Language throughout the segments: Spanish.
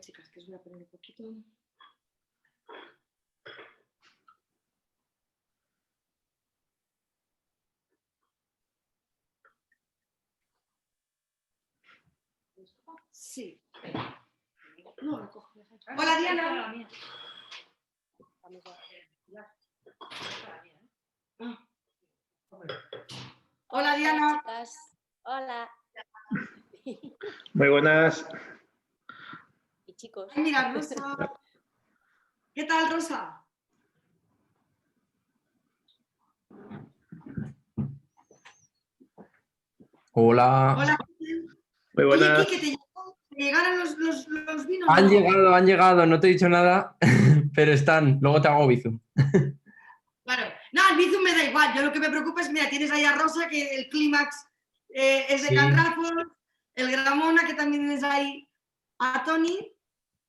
chicas, que os voy a poner un poquito. Sí. No, lo cojo. Hola, Diana. Hola, Diana. Hola, chicas. Hola. Muy buenas. Y chicos. Ay, mira, Rosa. ¿Qué tal, Rosa? Hola. Hola. Muy Oye, buenas. Kike, ¿te llegaron los vinos? Han ¿No? llegado, no te he dicho nada, pero están. Luego te hago bizum. Claro. No, el Bizum me da igual. Yo lo que me preocupa es, mira, tienes ahí a Rosa, que el clímax es de Sí. Can Raffles, el Gramona, que también tienes ahí a Tony.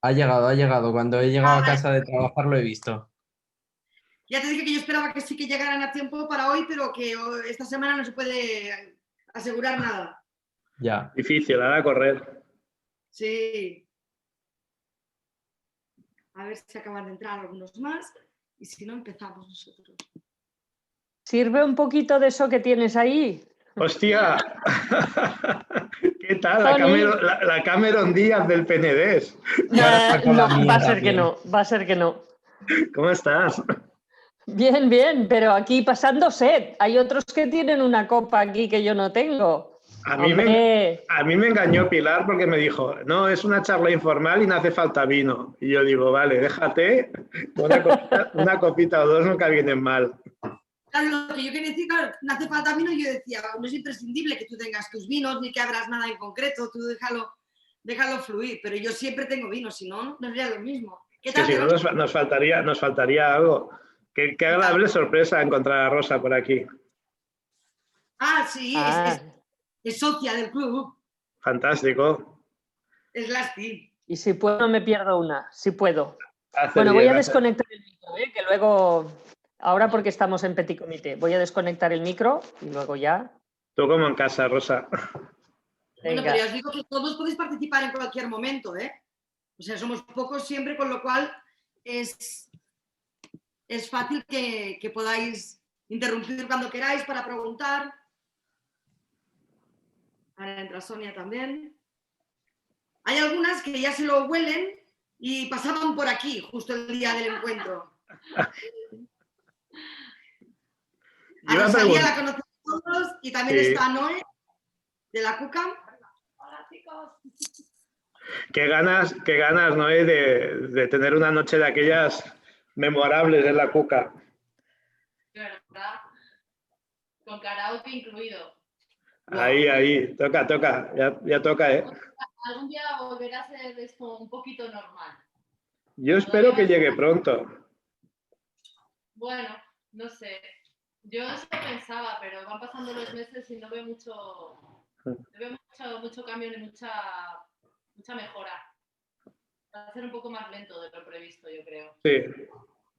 Ha llegado. Cuando he llegado a casa de trabajar lo he visto. Ya te dije que yo esperaba que sí que llegaran a tiempo para hoy, pero que esta semana no se puede asegurar nada. Ya. Difícil, ahora correr. Sí. A ver si acaban de entrar algunos más y si no empezamos nosotros. ¿Sirve un poquito de eso que tienes ahí? ¡Hostia! ¿Qué tal? Tony. La Cameron Díaz del PNDES. Y ahora saco la No, mía va a ser también. que no, va a ser que no. ¿Cómo estás? Bien, bien, pero aquí pasando sed. Hay otros que tienen una copa aquí que yo no tengo. A mí me engañó Pilar porque me dijo, no, es una charla informal y no hace falta vino. Y yo digo, vale, déjate, una copita o dos nunca vienen mal. Claro, lo que yo quería decir, claro, no hace falta vino, yo decía, no es imprescindible que tú tengas tus vinos ni que abras nada en concreto, tú déjalo fluir, pero yo siempre tengo vino, si no, no sería lo mismo. ¿Qué Es que tal? si no nos faltaría algo. Qué agradable sorpresa encontrar a Rosa por aquí. Ah, sí, Ah, es socia del club, Fantástico. es Lasti. y si puedo, no me pierdo una, si puedo. Haces Bueno, voy bien, a haces. desconectar el micro, que luego, ahora porque estamos en petit comité, voy a desconectar el micro y luego ya. Tú como en casa, Rosa. Bueno, Venga. pero ya os digo que todos podéis participar en cualquier momento, ¿eh? O sea, somos pocos siempre, con lo cual es fácil que podáis interrumpir cuando queráis para preguntar. Ahora entra Sonia también. Hay algunas que ya se lo huelen y pasaban por aquí justo el día del encuentro. A Rosalía la conocemos todos y también Sí. está Noé de la Cuca. Hola, chicos. Qué ganas, ¿no? De tener una noche de aquellas memorables en la Cuca. De verdad, con karaoke incluido. Ahí, toca, ya toca, ¿eh? Algún día volverá a ser esto un poquito normal. Yo espero que llegue pronto. Bueno, no sé. Yo eso pensaba, pero van pasando los meses y no veo mucho cambio ni mucha mejora. Va a ser un poco más lento de lo previsto, yo creo. Sí.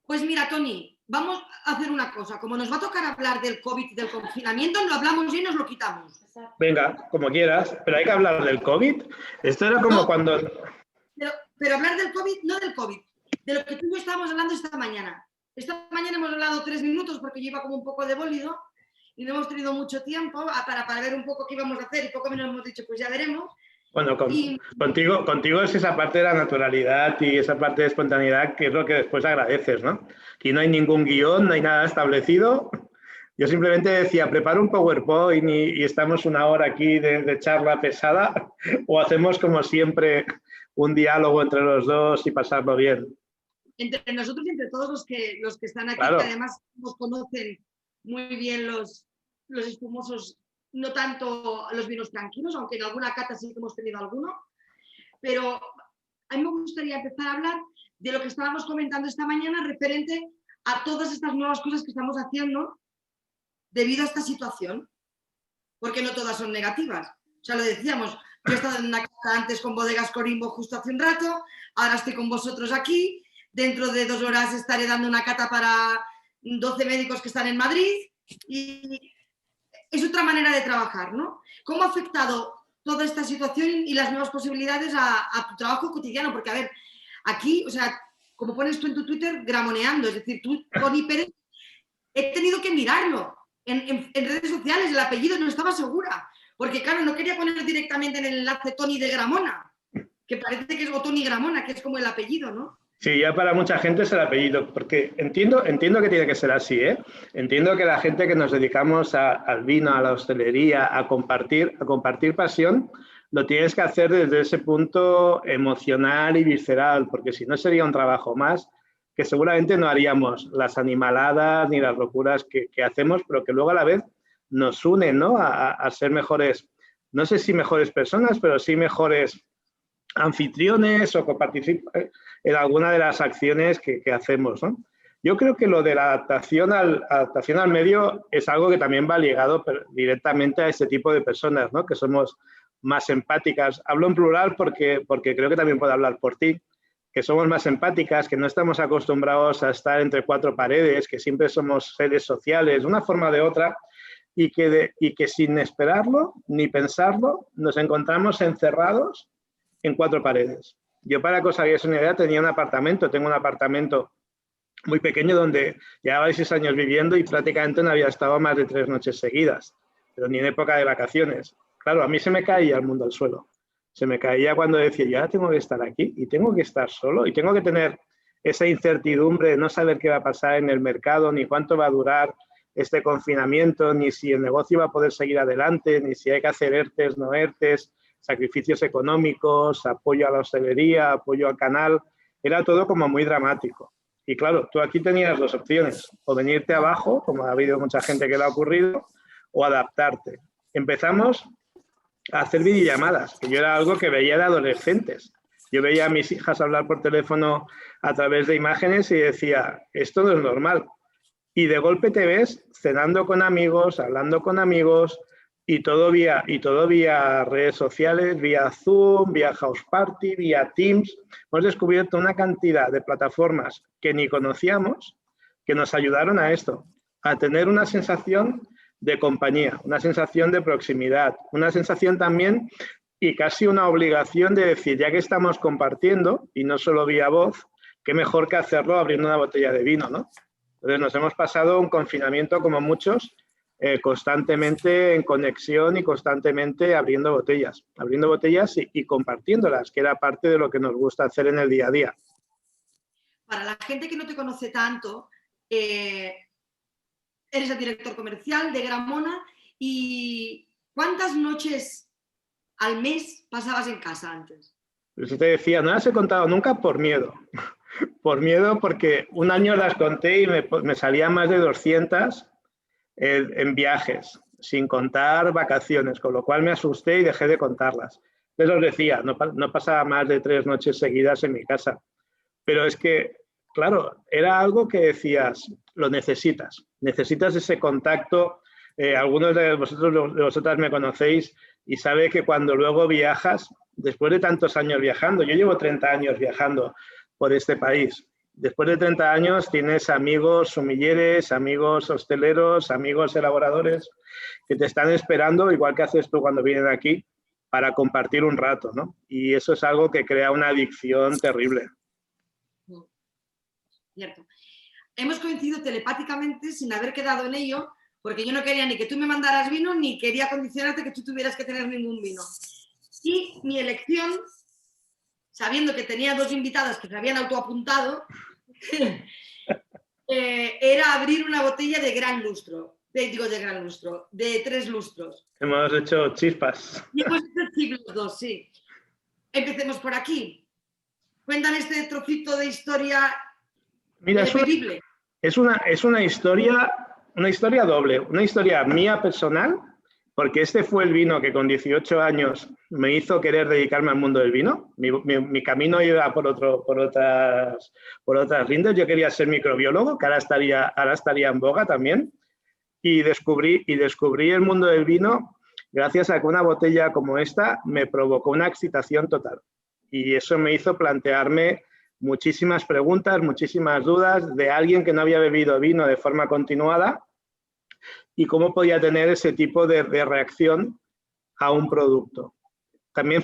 Pues mira, Tony, vamos a hacer una cosa. Como nos va a tocar hablar del COVID y del confinamiento, lo hablamos y nos lo quitamos. Venga, como quieras, pero hay que hablar del COVID. Esto era como No, cuando... Pero hablar del COVID, no del COVID, de lo que tú y yo estábamos hablando esta mañana. Esta mañana hemos hablado 3 minutos porque yo iba como un poco de bólido y no hemos tenido mucho tiempo para ver un poco qué íbamos a hacer y poco menos hemos dicho, pues ya veremos. Bueno, contigo es esa parte de la naturalidad y esa parte de espontaneidad que es lo que después agradeces, ¿no? Aquí no hay ningún guión, no hay nada establecido. Yo simplemente decía, preparo un PowerPoint y estamos una hora aquí de charla pesada o hacemos como siempre un diálogo entre los dos y pasarlo bien. Entre nosotros y entre todos los que están aquí, Claro. que además nos conocen muy bien los espumosos, no tanto los vinos tranquilos, aunque en alguna cata sí que hemos tenido alguno, pero a mí me gustaría empezar a hablar de lo que estábamos comentando esta mañana referente a todas estas nuevas cosas que estamos haciendo debido a esta situación, porque no todas son negativas. O sea, lo decíamos, yo he estado en una cata antes con Bodegas Corimbo justo hace un rato, ahora estoy con vosotros aquí, dentro de 2 horas estaré dando una cata para 12 médicos que están en Madrid y es otra manera de trabajar, ¿no? ¿Cómo ha afectado toda esta situación y las nuevas posibilidades a tu trabajo cotidiano, porque a ver, aquí, o sea, como pones tú en tu Twitter, gramoneando, es decir, tú, Toni Pérez, he tenido que mirarlo en redes sociales, el apellido no estaba segura, porque claro, no quería poner directamente en el enlace Toni de Gramona, que parece que es o Toni Gramona, que es como el apellido, ¿no? Sí, ya para mucha gente es el apellido, porque entiendo que tiene que ser así, ¿eh? Entiendo que la gente que nos dedicamos al vino, a la hostelería, a compartir pasión, lo tienes que hacer desde ese punto emocional y visceral, porque si no sería un trabajo más que seguramente no haríamos las animaladas ni las locuras que hacemos, pero que luego a la vez nos unen, ¿no? A ser mejores, no sé si mejores personas, pero sí mejores anfitriones o coparticipar en alguna de las acciones que hacemos, ¿no? Yo creo que lo de la adaptación al medio es algo que también va ligado directamente a este tipo de personas, ¿no? Que somos más empáticas. Hablo en plural porque creo que también puedo hablar por ti, que somos más empáticas, que no estamos acostumbrados a estar entre cuatro paredes, que siempre somos seres sociales, de una forma o de otra, y que sin esperarlo ni pensarlo nos encontramos encerrados en cuatro paredes. Yo, para que os hagáis una idea, tengo un apartamento muy pequeño donde llevaba 6 años viviendo y prácticamente no había estado más de 3 noches seguidas, pero ni en época de vacaciones. Claro, a mí se me caía el mundo al suelo. Se me caía cuando decía, yo ahora tengo que estar aquí y tengo que estar solo y tengo que tener esa incertidumbre de no saber qué va a pasar en el mercado, ni cuánto va a durar este confinamiento, ni si el negocio va a poder seguir adelante, ni si hay que hacer ERTES, no ERTES, sacrificios económicos, apoyo a la hostelería, apoyo al canal. Era todo como muy dramático. Y claro, tú aquí tenías 2 opciones, o venirte abajo, como ha habido mucha gente que le ha ocurrido, o adaptarte. Empezamos a hacer videollamadas, que yo era algo que veía de adolescentes. Yo veía a mis hijas hablar por teléfono a través de imágenes y decía, esto no es normal. Y de golpe te ves cenando con amigos, hablando con amigos, y todo vía redes sociales, vía Zoom, vía House Party, vía Teams. Hemos descubierto una cantidad de plataformas que ni conocíamos que nos ayudaron a esto, a tener una sensación de compañía, una sensación de proximidad, una sensación también y casi una obligación de decir, ya que estamos compartiendo y no solo vía voz, qué mejor que hacerlo abriendo una botella de vino, ¿no? Entonces nos hemos pasado un confinamiento como muchos, constantemente en conexión y constantemente abriendo botellas y compartiéndolas, que era parte de lo que nos gusta hacer en el día a día. Para la gente que no te conoce tanto, eres el director comercial de Gramona y ¿cuántas noches al mes pasabas en casa antes? Eso te decía, no las he contado nunca por miedo. Por miedo porque un año las conté y me salían más de 200 en viajes, sin contar vacaciones, con lo cual me asusté y dejé de contarlas. Les os decía, no pasaba más de 3 noches seguidas en mi casa. Pero es que, claro, era algo que decías, lo necesitas ese contacto. Algunos de vosotras me conocéis y sabe que cuando luego viajas, después de tantos años viajando, yo llevo 30 años viajando por este país. Después de 30 años tienes amigos sumilleres, amigos hosteleros, amigos elaboradores que te están esperando, igual que haces tú cuando vienen aquí, para compartir un rato, ¿no? Y eso es algo que crea una adicción terrible. Cierto. Hemos coincidido telepáticamente sin haber quedado en ello, porque yo no quería ni que tú me mandaras vino, ni quería condicionarte que tú tuvieras que tener ningún vino. Y mi elección, sabiendo que tenía 2 invitadas que se habían autoapuntado, era abrir una botella de gran lustro. De 3 lustros. Hemos hecho chispas. Y hemos hecho siglos 2, sí. Empecemos por aquí. Cuentan este trocito de historia. Mira, es una historia doble, una historia mía personal, porque este fue el vino que con 18 años me hizo querer dedicarme al mundo del vino. Mi camino iba por otras lindes. Yo quería ser microbiólogo, que ahora estaría en boga también, y descubrí el mundo del vino gracias a que una botella como esta me provocó una excitación total. Y eso me hizo plantearme muchísimas preguntas, muchísimas dudas de alguien que no había bebido vino de forma continuada y cómo podía tener ese tipo de reacción a un producto. también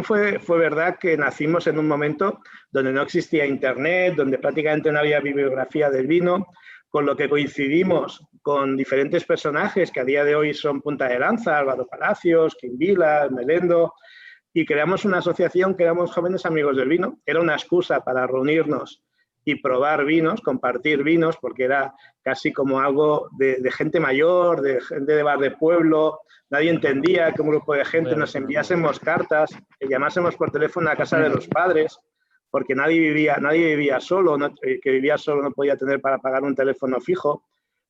fue verdad que nacimos en un momento donde no existía internet, donde prácticamente no había bibliografía del vino, con lo que coincidimos con diferentes personajes que a día de hoy son punta de lanza, Álvaro Palacios, Quim Vila, Melendo, y creamos una asociación que éramos jóvenes amigos del vino. Era una excusa para reunirnos y probar vinos, compartir vinos, porque era casi como algo de gente mayor, de gente de bar de pueblo. Nadie entendía que un grupo de gente nos enviásemos cartas, que llamásemos por teléfono a casa de los padres, porque nadie vivía solo, que vivía solo no podía tener para pagar un teléfono fijo,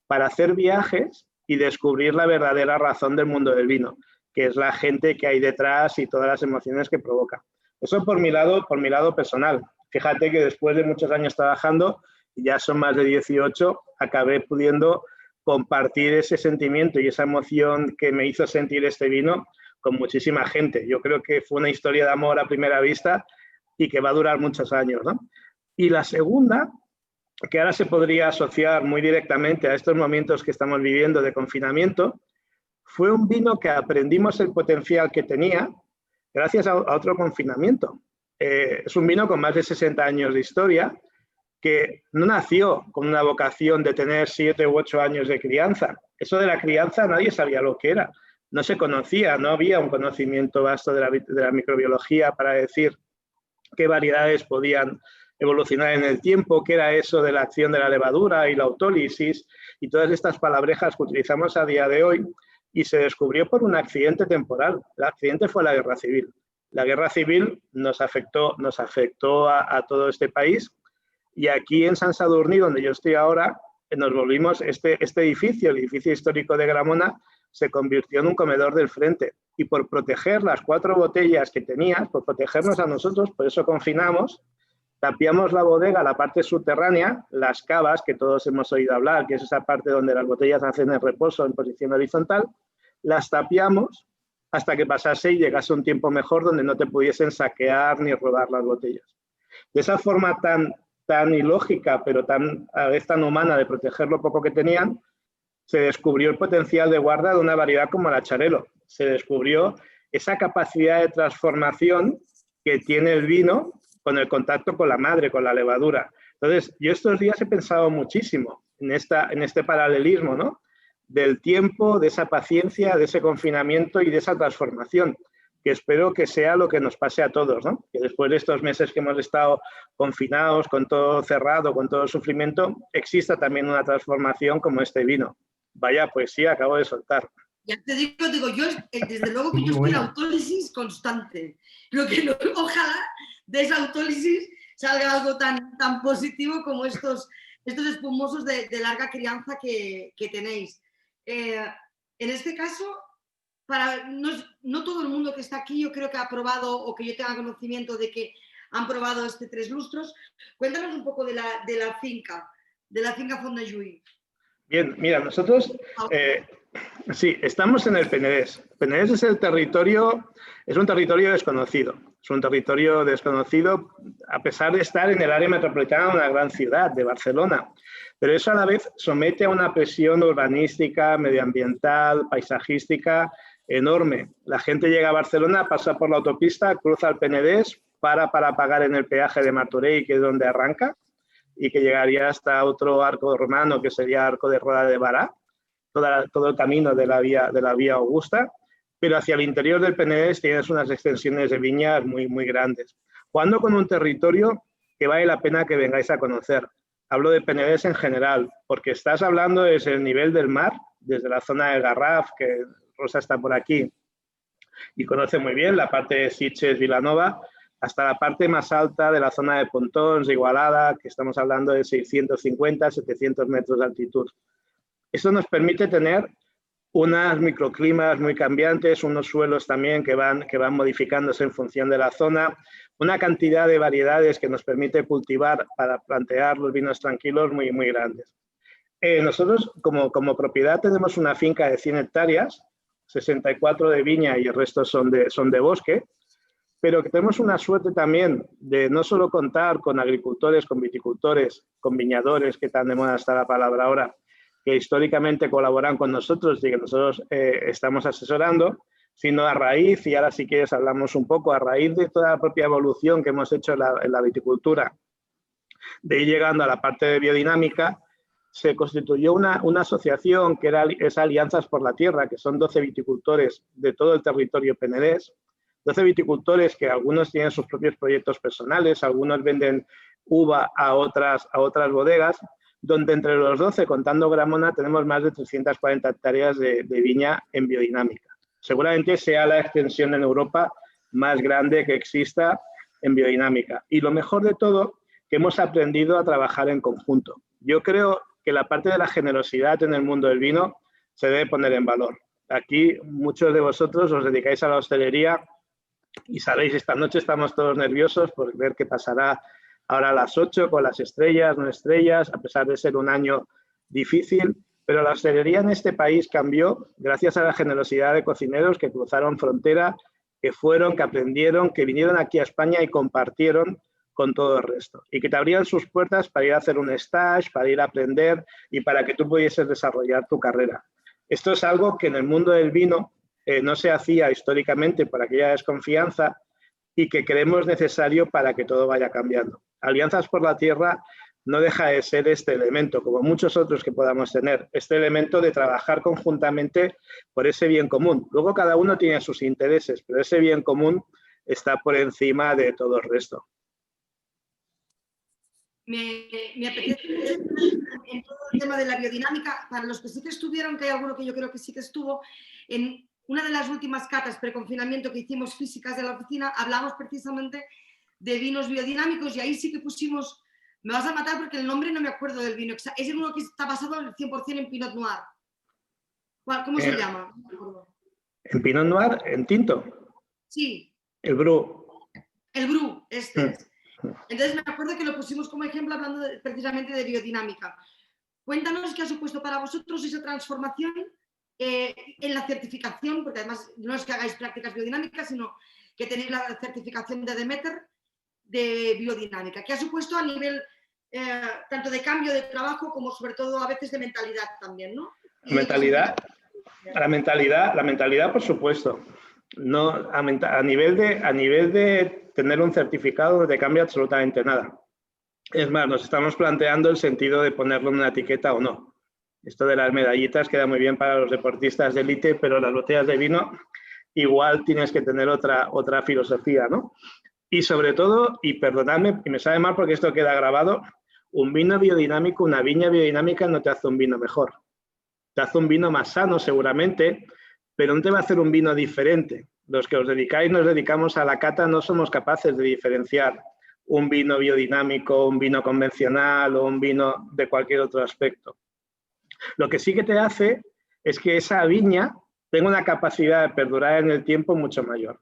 para hacer viajes y descubrir la verdadera razón del mundo del vino, que es la gente que hay detrás y todas las emociones que provoca. Eso por mi lado personal. Fíjate que después de muchos años trabajando, ya son más de 18, acabé pudiendo compartir ese sentimiento y esa emoción que me hizo sentir este vino con muchísima gente. Yo creo que fue una historia de amor a primera vista y que va a durar muchos años, ¿no? Y la segunda, que ahora se podría asociar muy directamente a estos momentos que estamos viviendo de confinamiento, fue un vino que aprendimos el potencial que tenía gracias a otro confinamiento. Es un vino con más de 60 años de historia, que no nació con una vocación de tener 7 u 8 años de crianza. Eso de la crianza nadie sabía lo que era. No se conocía, no había un conocimiento vasto de la microbiología para decir qué variedades podían evolucionar en el tiempo, qué era eso de la acción de la levadura y la autólisis y todas estas palabrejas que utilizamos a día de hoy, y se descubrió por un accidente temporal. El accidente fue la Guerra Civil. La Guerra Civil nos afectó a todo este país, y aquí en Sant Sadurní, donde yo estoy ahora, nos volvimos, este edificio, el edificio histórico de Gramona, se convirtió en un comedor del frente. Y por proteger las 4 botellas que tenías, por protegernos a nosotros, por eso confinamos, tapiamos la bodega, la parte subterránea, las cavas, que todos hemos oído hablar, que es esa parte donde las botellas hacen el reposo en posición horizontal, las tapiamos hasta que pasase y llegase un tiempo mejor donde no te pudiesen saquear ni robar las botellas. De esa forma tan ilógica, pero a vez tan humana de proteger lo poco que tenían, se descubrió el potencial de guarda de una variedad como la Charelo. Se descubrió esa capacidad de transformación que tiene el vino con el contacto con la madre, con la levadura. Entonces, yo estos días he pensado muchísimo en este paralelismo, ¿no? Del tiempo, de esa paciencia, de ese confinamiento y de esa transformación, que espero que sea lo que nos pase a todos, ¿no? Que después de estos meses que hemos estado confinados, con todo cerrado, con todo el sufrimiento, exista también una transformación como este vino. Vaya poesía acabo de soltar. Ya te digo, yo desde luego que yo estoy en autólisis constante. Creo que ojalá de esa autólisis salga algo tan positivo como estos espumosos de larga crianza que tenéis. En este caso, no todo el mundo que está aquí yo creo que ha probado o que yo tenga conocimiento de que han probado este 3 lustros. Cuéntanos un poco de la finca Font de Llull. Bien, mira, nosotros sí, estamos en el Penedès. Penedès es un territorio desconocido. Es un territorio desconocido a pesar de estar en el área metropolitana de una gran ciudad, de Barcelona. Pero eso a la vez somete a una presión urbanística, medioambiental, paisajística enorme. La gente llega a Barcelona, pasa por la autopista, cruza el Penedès, para pagar en el peaje de Martorell, que es donde arranca, y que llegaría hasta otro arco romano, que sería Arco de Roda de Bará, todo el camino de la vía Augusta, pero hacia el interior del Penedès tienes unas extensiones de viñas muy, muy grandes. Jugando con un territorio que vale la pena que vengáis a conocer. Hablo de Penedès en general, porque estás hablando desde el nivel del mar, desde la zona del Garraf, que Rosa está por aquí, y conoce muy bien la parte de Sitges, Vilanova, hasta la parte más alta de la zona de Pontons, de Igualada, que estamos hablando de 650, 700 metros de altitud. Esto nos permite tener unos microclimas muy cambiantes, unos suelos también que van modificándose en función de la zona, una cantidad de variedades que nos permite cultivar para plantear los vinos tranquilos muy, muy grandes. Nosotros como propiedad tenemos una finca de 100 hectáreas, 64 de viña y el resto son de bosque, pero que tenemos una suerte también de no solo contar con agricultores, con viticultores, con viñadores, que tan de moda está la palabra ahora, que históricamente colaboran con nosotros y que nosotros estamos asesorando, sino a raíz, y ahora si quieres hablamos un poco, a raíz de toda la propia evolución que hemos hecho en la viticultura, de ir llegando a la parte de biodinámica, se constituyó una asociación que es Alianzas por la Tierra, que son 12 viticultores de todo el territorio penedés, 12 viticultores que algunos tienen sus propios proyectos personales, algunos venden uva a otras bodegas, donde entre los 12, contando Gramona, tenemos más de 340 hectáreas de viña en biodinámica. Seguramente sea la extensión en Europa más grande que exista en biodinámica. Y lo mejor de todo, que hemos aprendido a trabajar en conjunto. Yo creo que la parte de la generosidad en el mundo del vino se debe poner en valor. Aquí muchos de vosotros os dedicáis a la hostelería y sabéis, esta noche estamos todos nerviosos por ver qué pasará ahora a las 8 con las estrellas, no estrellas, a pesar de ser un año difícil. Pero la hostelería en este país cambió gracias a la generosidad de cocineros que cruzaron frontera, que fueron, que aprendieron, que vinieron aquí a España y compartieron con todo el resto. Y que te abrían sus puertas para ir a hacer un stage, para ir a aprender y para que tú pudieses desarrollar tu carrera. Esto es algo que en el mundo del vino no se hacía históricamente por aquella desconfianza y que creemos necesario para que todo vaya cambiando. Alianzas por la Tierra no deja de ser este elemento, como muchos otros que podamos tener, este elemento de trabajar conjuntamente por ese bien común. Luego cada uno tiene sus intereses, pero ese bien común está por encima de todo el resto. Me apetece en todo el tema de la biodinámica, para los que sí que estuvieron, que hay alguno que yo creo que sí que estuvo, en una de las últimas catas preconfinamiento que hicimos físicas de la oficina, hablamos precisamente de vinos biodinámicos y ahí sí que pusimos, me vas a matar porque el nombre no me acuerdo del vino, es uno que está basado al 100% en Pinot Noir. ¿Cómo se llama? No me acuerdo. ¿En Pinot Noir? ¿En tinto? Sí. El Bru. El Bru, este es. Entonces me acuerdo que lo pusimos como ejemplo hablando precisamente de biodinámica. Cuéntanos qué ha supuesto para vosotros esa transformación en la certificación, porque además no es que hagáis prácticas biodinámicas, sino que tenéis la certificación de Demeter de biodinámica. ¿Qué ha supuesto a nivel tanto de cambio de trabajo como sobre todo a veces de mentalidad también, ¿no? La mentalidad, por supuesto. No, a nivel de tener un certificado no te cambia absolutamente nada. Es más, nos estamos planteando el sentido de ponerlo en una etiqueta o no. Esto de las medallitas queda muy bien para los deportistas de élite, pero las botellas de vino igual tienes que tener otra filosofía, ¿no? Y sobre todo, y perdonadme, y me sabe mal porque esto queda grabado, un vino biodinámico, una viña biodinámica no te hace un vino mejor. Te hace un vino más sano seguramente, pero no te va a hacer un vino diferente. Los que os dedicáis, nos dedicamos a la cata, no somos capaces de diferenciar un vino biodinámico, un vino convencional o un vino de cualquier otro aspecto. Lo que sí que te hace es que esa viña tenga una capacidad de perdurar en el tiempo mucho mayor.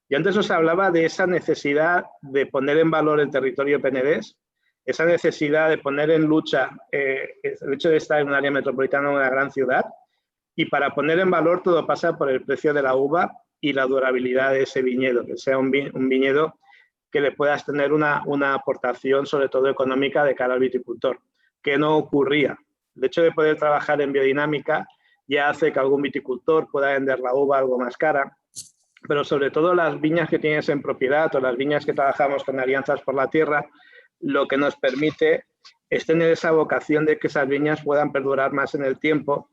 Y antes os hablaba de esa necesidad de poner en valor el territorio penedés, esa necesidad de poner en lucha el hecho de estar en un área metropolitana de una gran ciudad, y para poner en valor todo pasa por el precio de la uva y la durabilidad de ese viñedo, que sea un viñedo que le puedas tener una aportación sobre todo económica de cara al viticultor, que no ocurría. El hecho de poder trabajar en biodinámica ya hace que algún viticultor pueda vender la uva algo más cara, pero sobre todo las viñas que tienes en propiedad o las viñas que trabajamos con Alianzas por la Tierra, lo que nos permite es tener esa vocación de que esas viñas puedan perdurar más en el tiempo,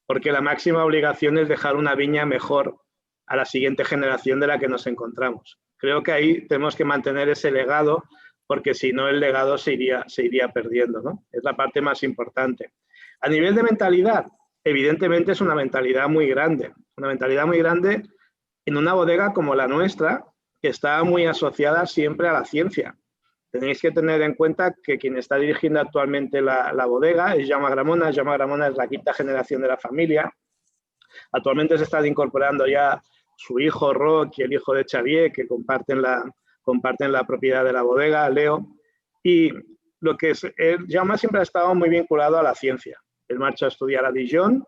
porque la máxima obligación es dejar una viña mejor a la siguiente generación de la que nos encontramos. Creo que ahí tenemos que mantener ese legado, porque si no el legado se iría perdiendo, ¿no? Es la parte más importante. A nivel de mentalidad, evidentemente es una mentalidad muy grande en una bodega como la nuestra, que está muy asociada siempre a la ciencia. Tenéis que tener en cuenta que quien está dirigiendo actualmente la bodega es Jaume Gramona. Jaume Gramona es la quinta generación de la familia. Actualmente se están incorporando ya su hijo Roc y el hijo de Xavier, que comparten la propiedad de la bodega, Leo. Y lo que es, Jaume siempre ha estado muy vinculado a la ciencia. Él marchó a estudiar a Dijon,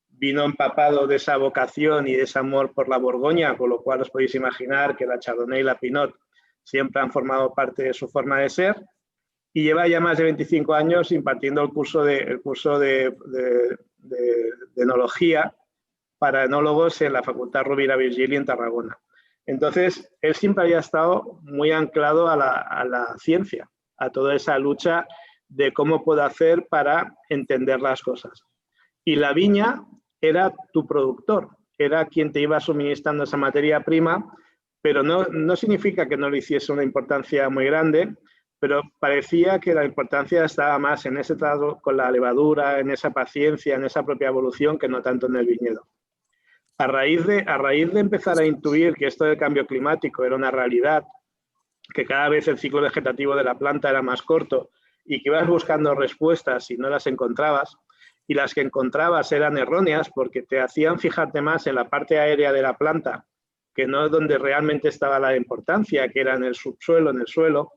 vino empapado de esa vocación y de ese amor por la Borgoña, con lo cual os podéis imaginar que la Chardonnay y la Pinot siempre han formado parte de su forma de ser, y lleva ya más de 25 años impartiendo el curso de enología para enólogos en la Facultad Rovira Virgili en Tarragona. Entonces, él siempre había estado muy anclado a la ciencia, a toda esa lucha de cómo puedo hacer para entender las cosas. Y la viña era tu productor, era quien te iba suministrando esa materia prima, pero no significa que no le hiciese una importancia muy grande, pero parecía que la importancia estaba más en ese trato con la levadura, en esa paciencia, en esa propia evolución, que no tanto en el viñedo. A raíz de empezar a intuir que esto del cambio climático era una realidad, que cada vez el ciclo vegetativo de la planta era más corto y que ibas buscando respuestas y no las encontrabas, y las que encontrabas eran erróneas porque te hacían fijarte más en la parte aérea de la planta, que no es donde realmente estaba la importancia, que era en el subsuelo, en el suelo,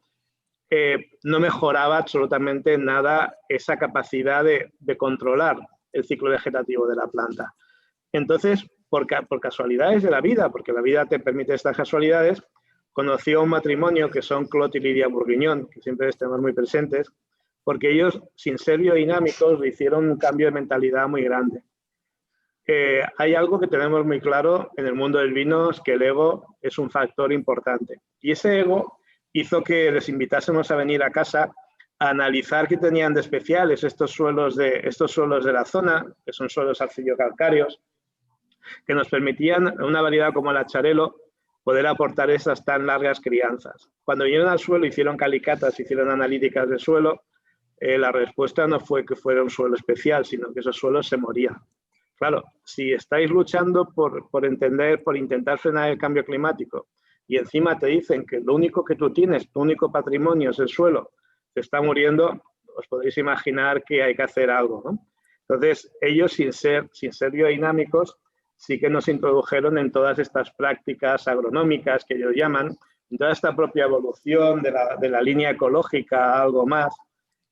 no mejoraba absolutamente nada esa capacidad de controlar el ciclo vegetativo de la planta. Entonces, por casualidades de la vida, porque la vida te permite estas casualidades, conoció a un matrimonio que son Clot y Lidia Bourguignon, que siempre estemos muy presentes, porque ellos, sin ser biodinámicos, le hicieron un cambio de mentalidad muy grande. Hay algo que tenemos muy claro en el mundo del vino, es que el ego es un factor importante. Y ese ego hizo que les invitásemos a venir a casa a analizar qué tenían de especiales estos suelos de la zona, que son suelos arcillo-calcáreos, que nos permitían, una variedad como el Acharelo, poder aportar esas tan largas crianzas. Cuando vinieron al suelo, hicieron calicatas, hicieron analíticas de suelo, la respuesta no fue que fuera un suelo especial, sino que esos suelos se morían. Claro, si estáis luchando por intentar frenar el cambio climático y encima te dicen que lo único que tú tienes, tu único patrimonio es el suelo, se está muriendo, os podéis imaginar que hay que hacer algo, ¿no? Entonces, ellos, sin ser biodinámicos, sí que nos introdujeron en todas estas prácticas agronómicas que ellos llaman, en toda esta propia evolución de la línea ecológica, algo más,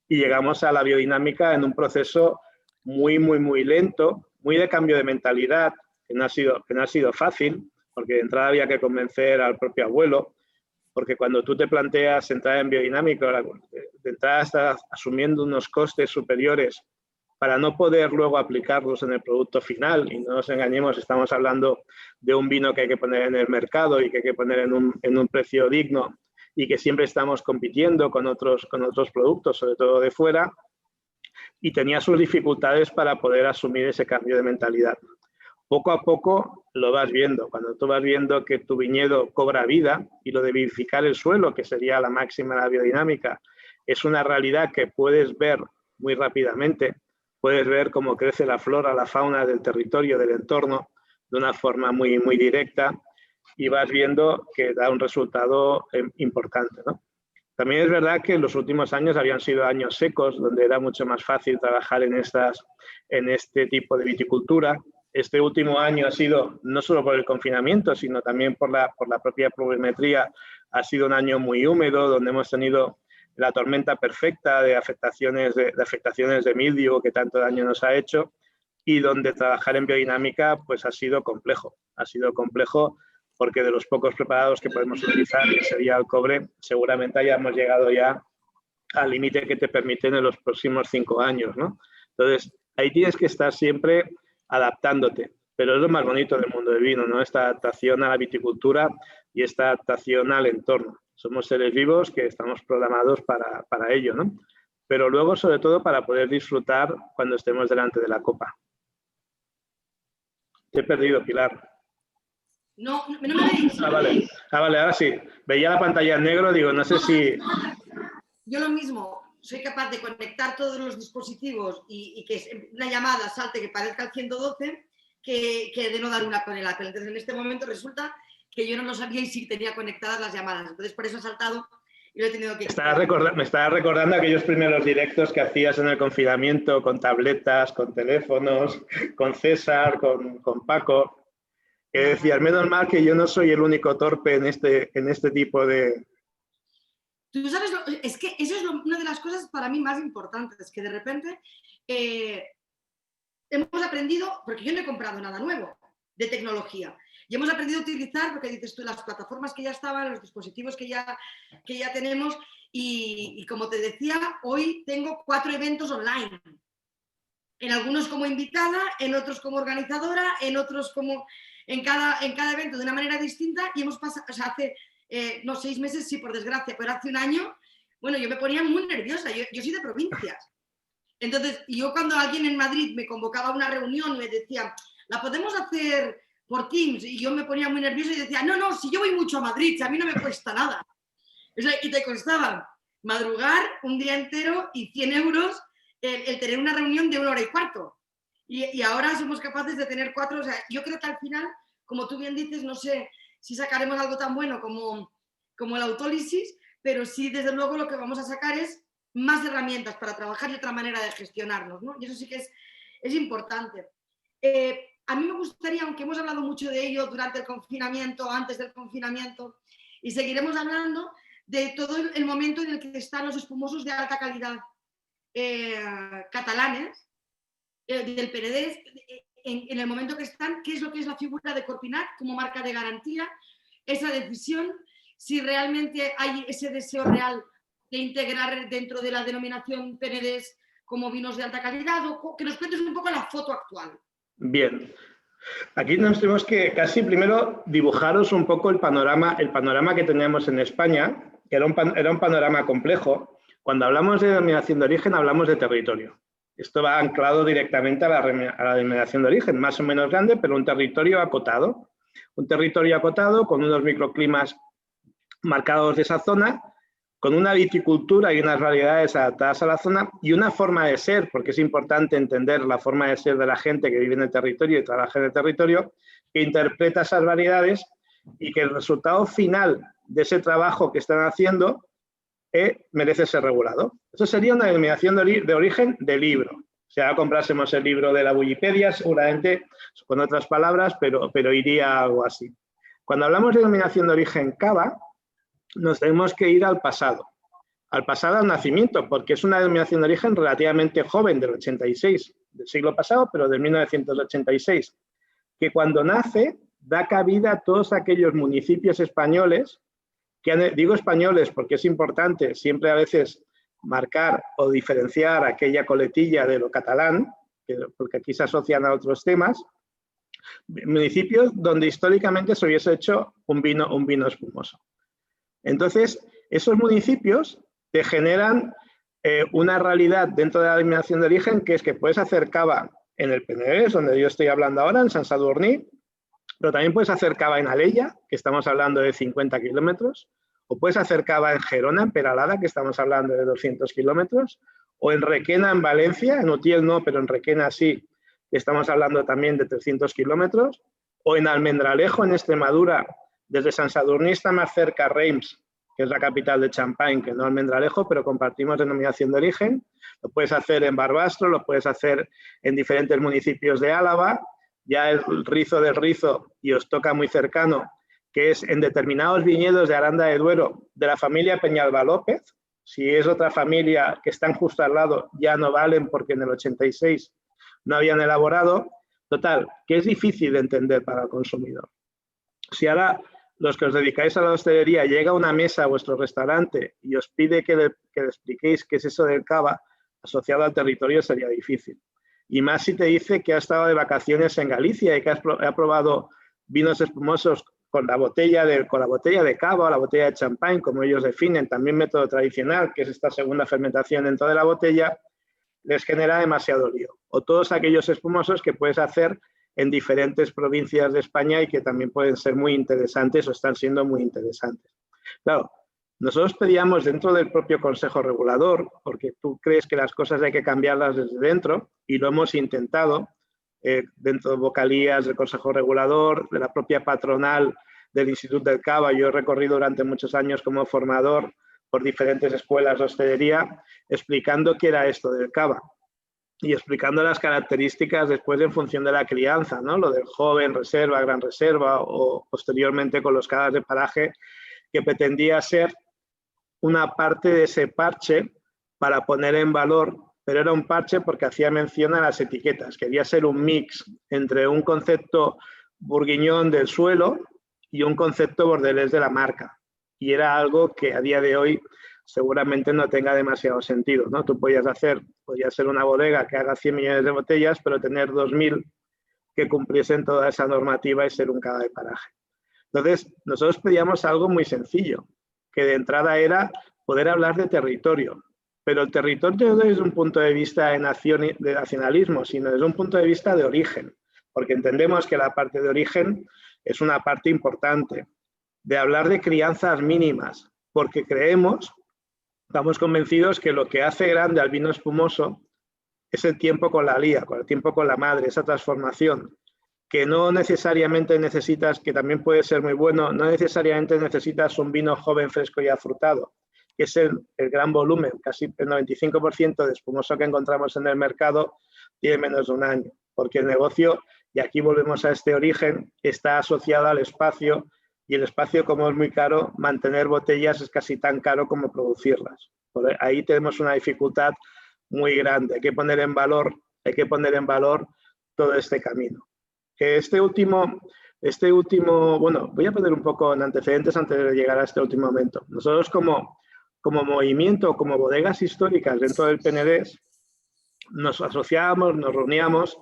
y llegamos a la biodinámica en un proceso muy, muy, muy lento, muy de cambio de mentalidad, que no ha sido fácil, porque de entrada había que convencer al propio abuelo, porque cuando tú te planteas entrar en biodinámico, de entrada estás asumiendo unos costes superiores para no poder luego aplicarlos en el producto final, y no nos engañemos, estamos hablando de un vino que hay que poner en el mercado y que hay que poner en un precio digno, y que siempre estamos compitiendo con otros productos, sobre todo de fuera, y tenía sus dificultades para poder asumir ese cambio de mentalidad. Poco a poco lo vas viendo, cuando tú vas viendo que tu viñedo cobra vida y lo de vivificar el suelo, que sería la máxima de la biodinámica, es una realidad que puedes ver muy rápidamente, puedes ver cómo crece la flora, la fauna del territorio, del entorno, de una forma muy, muy directa, y vas viendo que da un resultado importante, ¿no? También es verdad que en los últimos años habían sido años secos, donde era mucho más fácil trabajar en este tipo de viticultura. Este último año ha sido, no solo por el confinamiento, sino también por la propia pluviometría, ha sido un año muy húmedo, donde hemos tenido la tormenta perfecta de afectaciones de mildio que tanto daño nos ha hecho, y donde trabajar en biodinámica pues ha sido complejo porque de los pocos preparados que podemos utilizar, que sería el cobre, seguramente hayamos llegado ya al límite que te permiten en los próximos 5 años, ¿no? Entonces, ahí tienes que estar siempre adaptándote, pero es lo más bonito del mundo del vino, ¿no? Esta adaptación a la viticultura y esta adaptación al entorno. Somos seres vivos que estamos programados para ello, ¿no? Pero luego, sobre todo, para poder disfrutar cuando estemos delante de la copa. Te he perdido, Pilar. No me veis. Vale, ahora sí. Veía la pantalla en negro, digo, no sé si... Yo lo mismo, soy capaz de conectar todos los dispositivos y que una llamada salte que parezca el 112 que de no dar una con el Apple. Entonces, en este momento resulta que yo no lo sabía y sí tenía conectadas las llamadas. Entonces, por eso ha saltado y lo he tenido que... Me estaba recordando aquellos primeros directos que hacías en el confinamiento con tabletas, con teléfonos, con César, con Paco, que decías, menos mal que yo no soy el único torpe en este tipo de... Tú sabes, es que eso es una de las cosas para mí más importantes, que de repente hemos aprendido, porque yo no he comprado nada nuevo de tecnología, y hemos aprendido a utilizar, porque dices tú, las plataformas que ya estaban, los dispositivos que ya tenemos, y como te decía, hoy tengo 4 eventos online, En algunos como invitada, en otros como organizadora, en otros como en cada evento de una manera distinta, y hemos pasado, o sea, hace, no, 6 meses sí, por desgracia, pero hace un año, bueno, yo me ponía muy nerviosa, yo soy de provincias. Entonces, yo cuando alguien en Madrid me convocaba a una reunión y me decía, ¿la podemos hacer por Teams? Y yo me ponía muy nerviosa y decía, no, si yo voy mucho a Madrid, si a mí no me cuesta nada. O sea, y te costaba madrugar un día entero y 100 euros el tener una reunión de 1 hora y cuarto. Y ahora somos capaces de tener 4, o sea, yo creo que al final, como tú bien dices, no sé si sacaremos algo tan bueno como la autólisis, pero sí, desde luego, lo que vamos a sacar es más herramientas para trabajar y otra manera de gestionarnos, ¿no? Y eso sí que es importante. A mí me gustaría, aunque hemos hablado mucho de ello durante el confinamiento, antes del confinamiento, y seguiremos hablando de todo el momento en el que están los espumosos de alta calidad catalanes, del Penedès, en el momento que están, qué es lo que es la figura de Corpinat como marca de garantía, esa decisión, si realmente hay ese deseo real de integrar dentro de la denominación Penedès como vinos de alta calidad, o que nos cuentes un poco la foto actual. Bien. Aquí nos tenemos que casi primero dibujaros un poco el panorama que tenemos en España, que era un panorama complejo. Cuando hablamos de denominación de origen, hablamos de territorio. Esto va anclado directamente a la denominación de origen, más o menos grande, pero un territorio acotado. Un territorio acotado con unos microclimas marcados de esa zona, con una viticultura y unas variedades adaptadas a la zona y una forma de ser, porque es importante entender la forma de ser de la gente que vive en el territorio y trabaja en el territorio, que interpreta esas variedades y que el resultado final de ese trabajo que están haciendo merece ser regulado. Eso sería una denominación de origen de libro. Si ahora comprásemos el libro de la Wikipedia, seguramente con otras palabras, pero iría algo así. Cuando hablamos de denominación de origen cava, nos tenemos que ir al pasado al nacimiento, porque es una denominación de origen relativamente joven, del 86, del siglo pasado, pero de 1986, que cuando nace da cabida a todos aquellos municipios españoles, digo españoles porque es importante siempre a veces marcar o diferenciar aquella coletilla de lo catalán, porque aquí se asocian a otros temas, municipios donde históricamente se hubiese hecho un vino espumoso. Entonces, esos municipios te generan una realidad dentro de la denominación de origen, que es que puedes hacer cava en el Penedès, donde yo estoy hablando ahora, en Sant Sadurní, pero también puedes hacer cava en Alella, que estamos hablando de 50 kilómetros, o puedes hacer cava en Gerona, en Peralada, que estamos hablando de 200 kilómetros, o en Requena, en Valencia, en Utiel no, pero en Requena sí, que estamos hablando también de 300 kilómetros, o en Almendralejo, en Extremadura, desde Sant Sadurní está más cerca Reims, que es la capital de Champagne, que no Almendralejo, pero compartimos denominación de origen. Lo puedes hacer en Barbastro, lo puedes hacer en diferentes municipios de Álava, ya el rizo del rizo, y os toca muy cercano, que es en determinados viñedos de Aranda de Duero, de la familia Peñalba López. Si es otra familia que están justo al lado, ya no valen porque en el 86 no habían elaborado. Total, que es difícil de entender para el consumidor. Si ahora los que os dedicáis a la hostelería llega a una mesa a vuestro restaurante y os pide que le expliquéis qué es eso del cava asociado al territorio, sería difícil. Y más si te dice que ha estado de vacaciones en Galicia y que ha probado vinos espumosos con la botella de cava o la botella de champán, como ellos definen, también método tradicional, que es esta segunda fermentación dentro de la botella, les genera demasiado lío. O todos aquellos espumosos que puedes hacer en diferentes provincias de España y que también pueden ser muy interesantes o están siendo muy interesantes. Claro, nosotros pedíamos dentro del propio Consejo Regulador, porque tú crees que las cosas hay que cambiarlas desde dentro, y lo hemos intentado dentro de vocalías del Consejo Regulador, de la propia patronal del Instituto del Cava. Yo he recorrido durante muchos años como formador por diferentes escuelas de hostelería, explicando qué era esto del cava y explicando las características después en función de la crianza, ¿no? Lo del joven, reserva, gran reserva, o posteriormente con los cavas de paraje, que pretendía ser una parte de ese parche para poner en valor, pero era un parche porque hacía mención a las etiquetas. Quería ser un mix entre un concepto bourguignon del suelo y un concepto bordelés de la marca. Y era algo que a día de hoy seguramente no tenga demasiado sentido, ¿no? Tú podrías ser una bodega que haga 100 millones de botellas, pero tener 2.000 que cumpliesen toda esa normativa y ser un cava de paraje. Entonces, nosotros pedíamos algo muy sencillo, que de entrada era poder hablar de territorio, pero el territorio no desde un punto de vista de nacionalismo, sino desde un punto de vista de origen, porque entendemos que la parte de origen es una parte importante, de hablar de crianzas mínimas, porque estamos convencidos que lo que hace grande al vino espumoso es el tiempo con la lía, el tiempo con la madre, esa transformación, que no necesariamente necesitas, que también puede ser muy bueno, no necesariamente necesitas un vino joven, fresco y afrutado, que es el gran volumen, casi el 95% de espumoso que encontramos en el mercado tiene menos de un año, porque el negocio, y aquí volvemos a este origen, está asociado al espacio, y el espacio, como es muy caro, mantener botellas es casi tan caro como producirlas. Por ahí tenemos una dificultad muy grande, hay que poner en valor todo este camino. Este último, bueno, voy a poner un poco en antecedentes antes de llegar a este último momento. Nosotros como movimiento, como bodegas históricas dentro del Penedés, nos asociábamos, nos reuníamos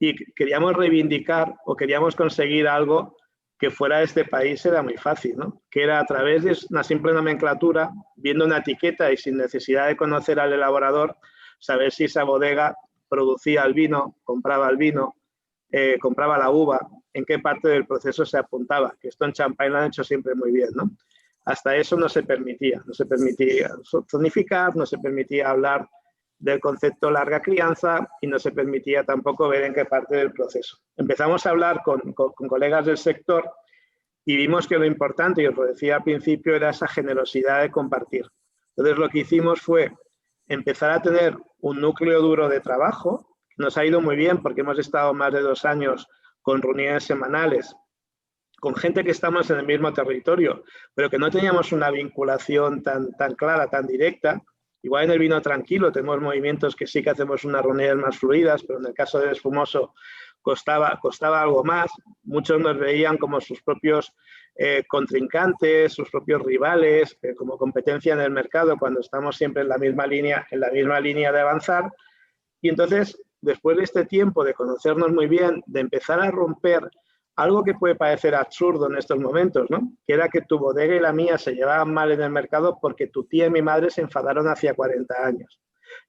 y queríamos reivindicar o queríamos conseguir algo que fuera de este país. Era muy fácil, ¿no? Que era a través de una simple nomenclatura, viendo una etiqueta y sin necesidad de conocer al elaborador, saber si esa bodega producía el vino, compraba el vino, compraba la uva, en qué parte del proceso se apuntaba, que esto en Champagne lo han hecho siempre muy bien, ¿no? Hasta eso no se permitía zonificar, no se permitía hablar del concepto larga crianza y no se permitía tampoco ver en qué parte del proceso. Empezamos a hablar con colegas del sector y vimos que lo importante, y os lo decía al principio, era esa generosidad de compartir. Entonces lo que hicimos fue empezar a tener un núcleo duro de trabajo. Nos ha ido muy bien porque hemos estado más de 2 años con reuniones semanales, con gente que estamos en el mismo territorio, pero que no teníamos una vinculación tan clara, tan directa. Igual en el vino tranquilo tenemos movimientos que sí que hacemos unas reuniones más fluidas, pero en el caso del espumoso costaba algo más. Muchos nos veían como sus propios contrincantes, sus propios rivales, como competencia en el mercado, cuando estamos siempre en la misma línea de avanzar. Y entonces, después de este tiempo de conocernos muy bien, de empezar a romper algo que puede parecer absurdo en estos momentos, ¿no? Que era que tu bodega y la mía se llevaban mal en el mercado porque tu tía y mi madre se enfadaron hacía 40 años.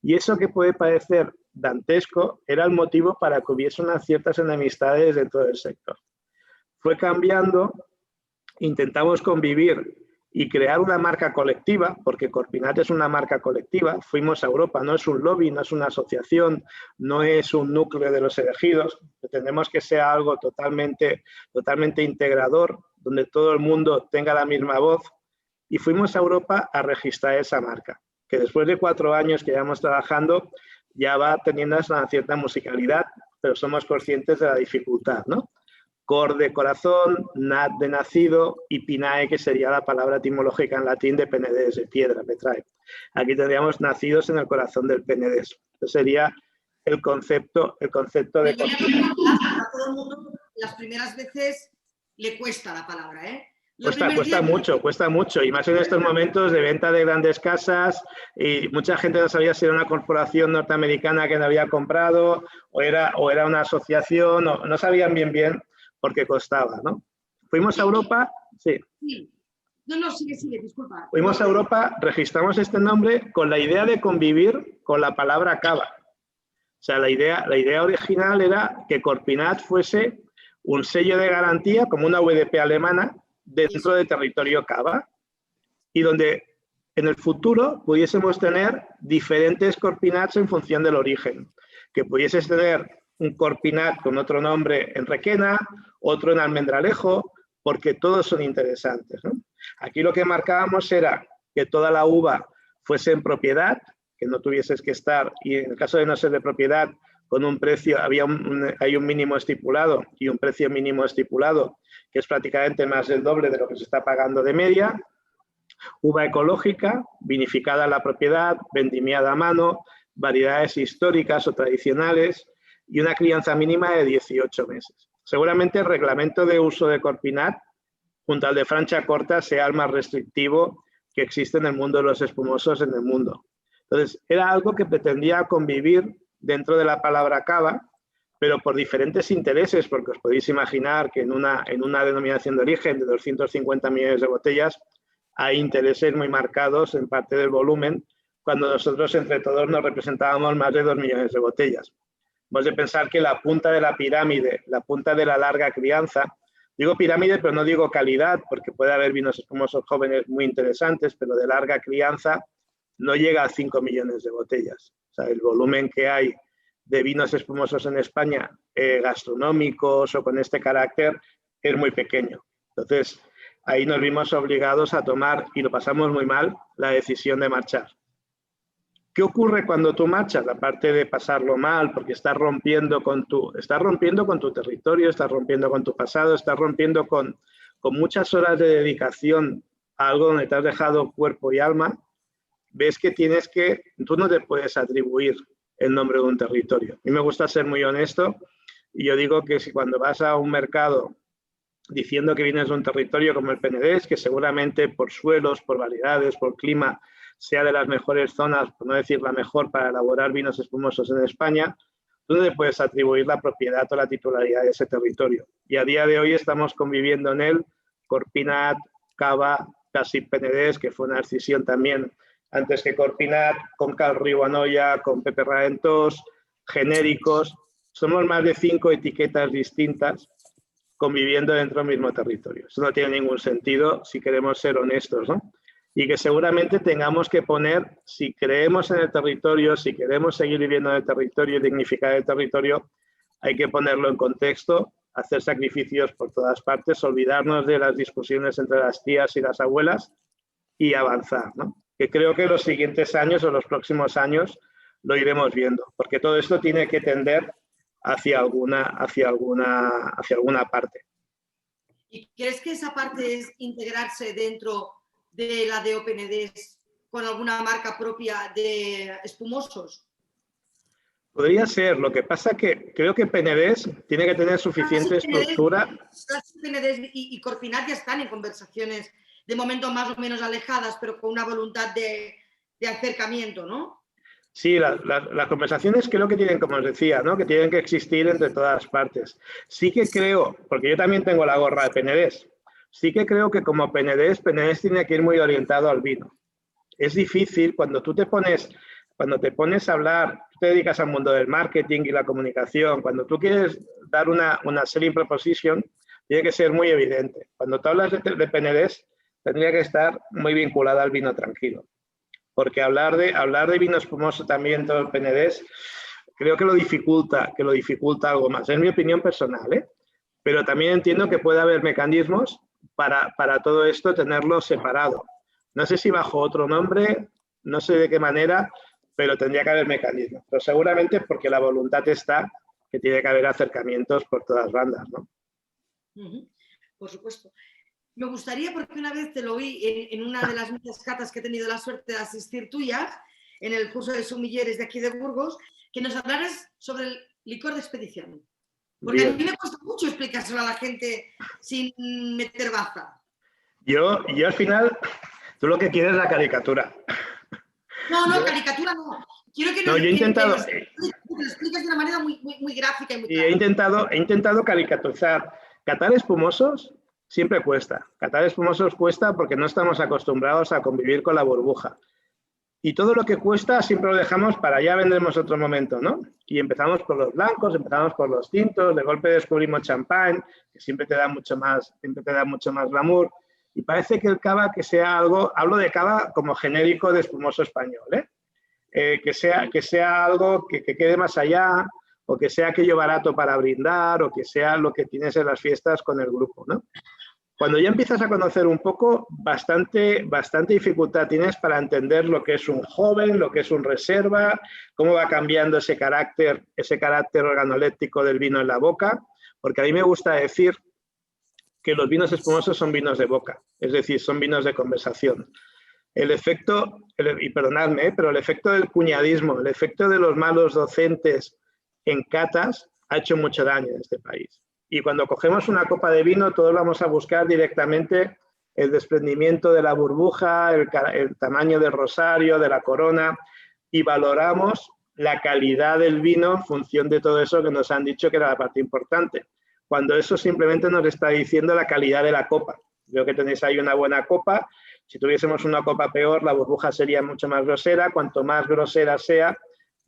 Y eso que puede parecer dantesco era el motivo para que hubiese unas ciertas enemistades dentro del sector. Fue cambiando, intentamos convivir y crear una marca colectiva, porque Corpinat es una marca colectiva. Fuimos a Europa, no es un lobby, no es una asociación, no es un núcleo de los elegidos. Pretendemos que sea algo totalmente integrador, donde todo el mundo tenga la misma voz. Y fuimos a Europa a registrar esa marca, que después de 4 años que llevamos trabajando, ya va teniendo una cierta musicalidad, pero somos conscientes de la dificultad, ¿no? Cor de corazón, nat de nacido y pinae, que sería la palabra etimológica en latín de Penedés, de piedra, petrae. Aquí tendríamos nacidos en el corazón del Penedés. Ese sería el concepto de... A todo el mundo las primeras veces le cuesta la palabra, ¿eh? Cuesta mucho, y más en estos momentos de venta de grandes casas, y mucha gente no sabía si era una corporación norteamericana que la había comprado o era una asociación, no sabían bien porque costaba, ¿no? Fuimos a Europa, sí. No, sigue, disculpa. Fuimos a Europa, registramos este nombre con la idea de convivir con la palabra cava. O sea, la idea original era que Corpinat fuese un sello de garantía, como una VDP alemana, dentro del territorio cava, y donde en el futuro pudiésemos tener diferentes Corpinats en función del origen. Que pudieses tener un Corpinat con otro nombre en Requena, otro en Almendralejo, porque todos son interesantes, ¿no? Aquí lo que marcábamos era que toda la uva fuese en propiedad, que no tuvieses que estar, y en el caso de no ser de propiedad, con un precio, hay un mínimo estipulado y un precio mínimo estipulado, que es prácticamente más del doble de lo que se está pagando de media. Uva ecológica, vinificada en la propiedad, vendimiada a mano, variedades históricas o tradicionales y una crianza mínima de 18 meses. Seguramente el reglamento de uso de Corpinat, junto al de Francia Corta, sea el más restrictivo que existe en el mundo de los espumosos en el mundo. Entonces, era algo que pretendía convivir dentro de la palabra cava, pero por diferentes intereses, porque os podéis imaginar que en una denominación de origen de 250 millones de botellas hay intereses muy marcados en parte del volumen, cuando nosotros entre todos nos representábamos más de 2 millones de botellas. Hemos de pensar que la punta de la pirámide, la punta de la larga crianza, digo pirámide pero no digo calidad, porque puede haber vinos espumosos jóvenes muy interesantes, pero de larga crianza no llega a 5 millones de botellas. O sea, el volumen que hay de vinos espumosos en España, gastronómicos o con este carácter, es muy pequeño. Entonces, ahí nos vimos obligados a tomar, y lo pasamos muy mal, la decisión de marchar. ¿Qué ocurre cuando tú marchas? Aparte de pasarlo mal, porque estás rompiendo con tu territorio, estás rompiendo con tu pasado, estás rompiendo con muchas horas de dedicación a algo donde te has dejado cuerpo y alma, ves que tú no te puedes atribuir el nombre de un territorio. A mí me gusta ser muy honesto y yo digo que si cuando vas a un mercado diciendo que vienes de un territorio como el Penedès, que seguramente por suelos, por variedades, por clima, sea de las mejores zonas, por no decir la mejor, para elaborar vinos espumosos en España, tú no le puedes atribuir la propiedad o la titularidad de ese territorio. Y a día de hoy estamos conviviendo en él Corpinat, Cava, Casip Penedès, que fue una decisión también antes que Corpinat, con Cal Riu-Anoia, con Pepe Raventós, genéricos. Somos más de 5 etiquetas distintas conviviendo dentro del mismo territorio. Eso no tiene ningún sentido si queremos ser honestos, ¿no? Y que seguramente tengamos que poner, si creemos en el territorio, si queremos seguir viviendo en el territorio y dignificar el territorio, hay que ponerlo en contexto, hacer sacrificios por todas partes, olvidarnos de las discusiones entre las tías y las abuelas y avanzar, ¿no? Que creo que los siguientes años o los próximos años lo iremos viendo, porque todo esto tiene que tender hacia alguna parte. ¿Y crees que esa parte es integrarse dentro de la DO Penedès con alguna marca propia de espumosos? Podría ser, lo que pasa que creo que Penedès tiene que tener suficiente estructura. Penedès y Corpinat ya están en conversaciones de momento más o menos alejadas, pero con una voluntad de acercamiento, ¿no? Sí, las conversaciones creo que tienen, como os decía, ¿no? Que tienen que existir entre todas partes. Sí que creo, porque yo también tengo la gorra de Penedès, sí que creo que como Penedès tiene que ir muy orientado al vino. Es difícil cuando te pones a hablar, tú te dedicas al mundo del marketing y la comunicación, cuando tú quieres dar una selling proposition, tiene que ser muy evidente. Cuando tú hablas de Penedès, tendría que estar muy vinculada al vino tranquilo. Porque hablar de vino espumoso también todo el Penedès, creo que lo dificulta algo más. Es mi opinión personal, ¿eh? Pero también entiendo que puede haber mecanismos para todo esto tenerlo separado. No sé si bajo otro nombre, no sé de qué manera, pero tendría que haber mecanismos. Pero seguramente porque la voluntad está que tiene que haber acercamientos por todas bandas, ¿no? Por supuesto. Me gustaría, porque una vez te lo oí en una de las muchas catas que he tenido la suerte de asistir tuyas, en el curso de sumilleres de aquí de Burgos, que nos hablaras sobre el licor de expedición. Porque a mí me cuesta mucho explicárselo a la gente sin meter baza. Yo al final, tú lo que quieres es la caricatura. No, caricatura no. Quiero que nos lo expliques de una manera muy gráfica y muy clara. He intentado caricaturizar. Catar espumosos siempre cuesta. Catar espumosos cuesta porque no estamos acostumbrados a convivir con la burbuja. Y todo lo que cuesta siempre lo dejamos para ya vendremos otro momento, ¿no? Y empezamos por los blancos, empezamos por los tintos, de golpe descubrimos champán, que siempre te da mucho más glamour. Y parece que el cava que sea algo, hablo de cava como genérico de espumoso español, ¿eh? Que sea algo que quede más allá, o que sea aquello barato para brindar, o que sea lo que tienes en las fiestas con el grupo, ¿no? Cuando ya empiezas a conocer un poco, bastante dificultad tienes para entender lo que es un joven, lo que es un reserva, cómo va cambiando ese carácter organoléptico del vino en la boca, porque a mí me gusta decir que los vinos espumosos son vinos de boca, es decir, son vinos de conversación. El efecto, y perdonadme, pero el efecto del cuñadismo, el efecto de los malos docentes en catas ha hecho mucho daño en este país. Y cuando cogemos una copa de vino, todos vamos a buscar directamente el desprendimiento de la burbuja, el tamaño del rosario, de la corona, y valoramos la calidad del vino en función de todo eso que nos han dicho que era la parte importante, cuando eso simplemente nos está diciendo la calidad de la copa. Veo que tenéis ahí una buena copa. Si tuviésemos una copa peor, la burbuja sería mucho más grosera. Cuanto más grosera sea,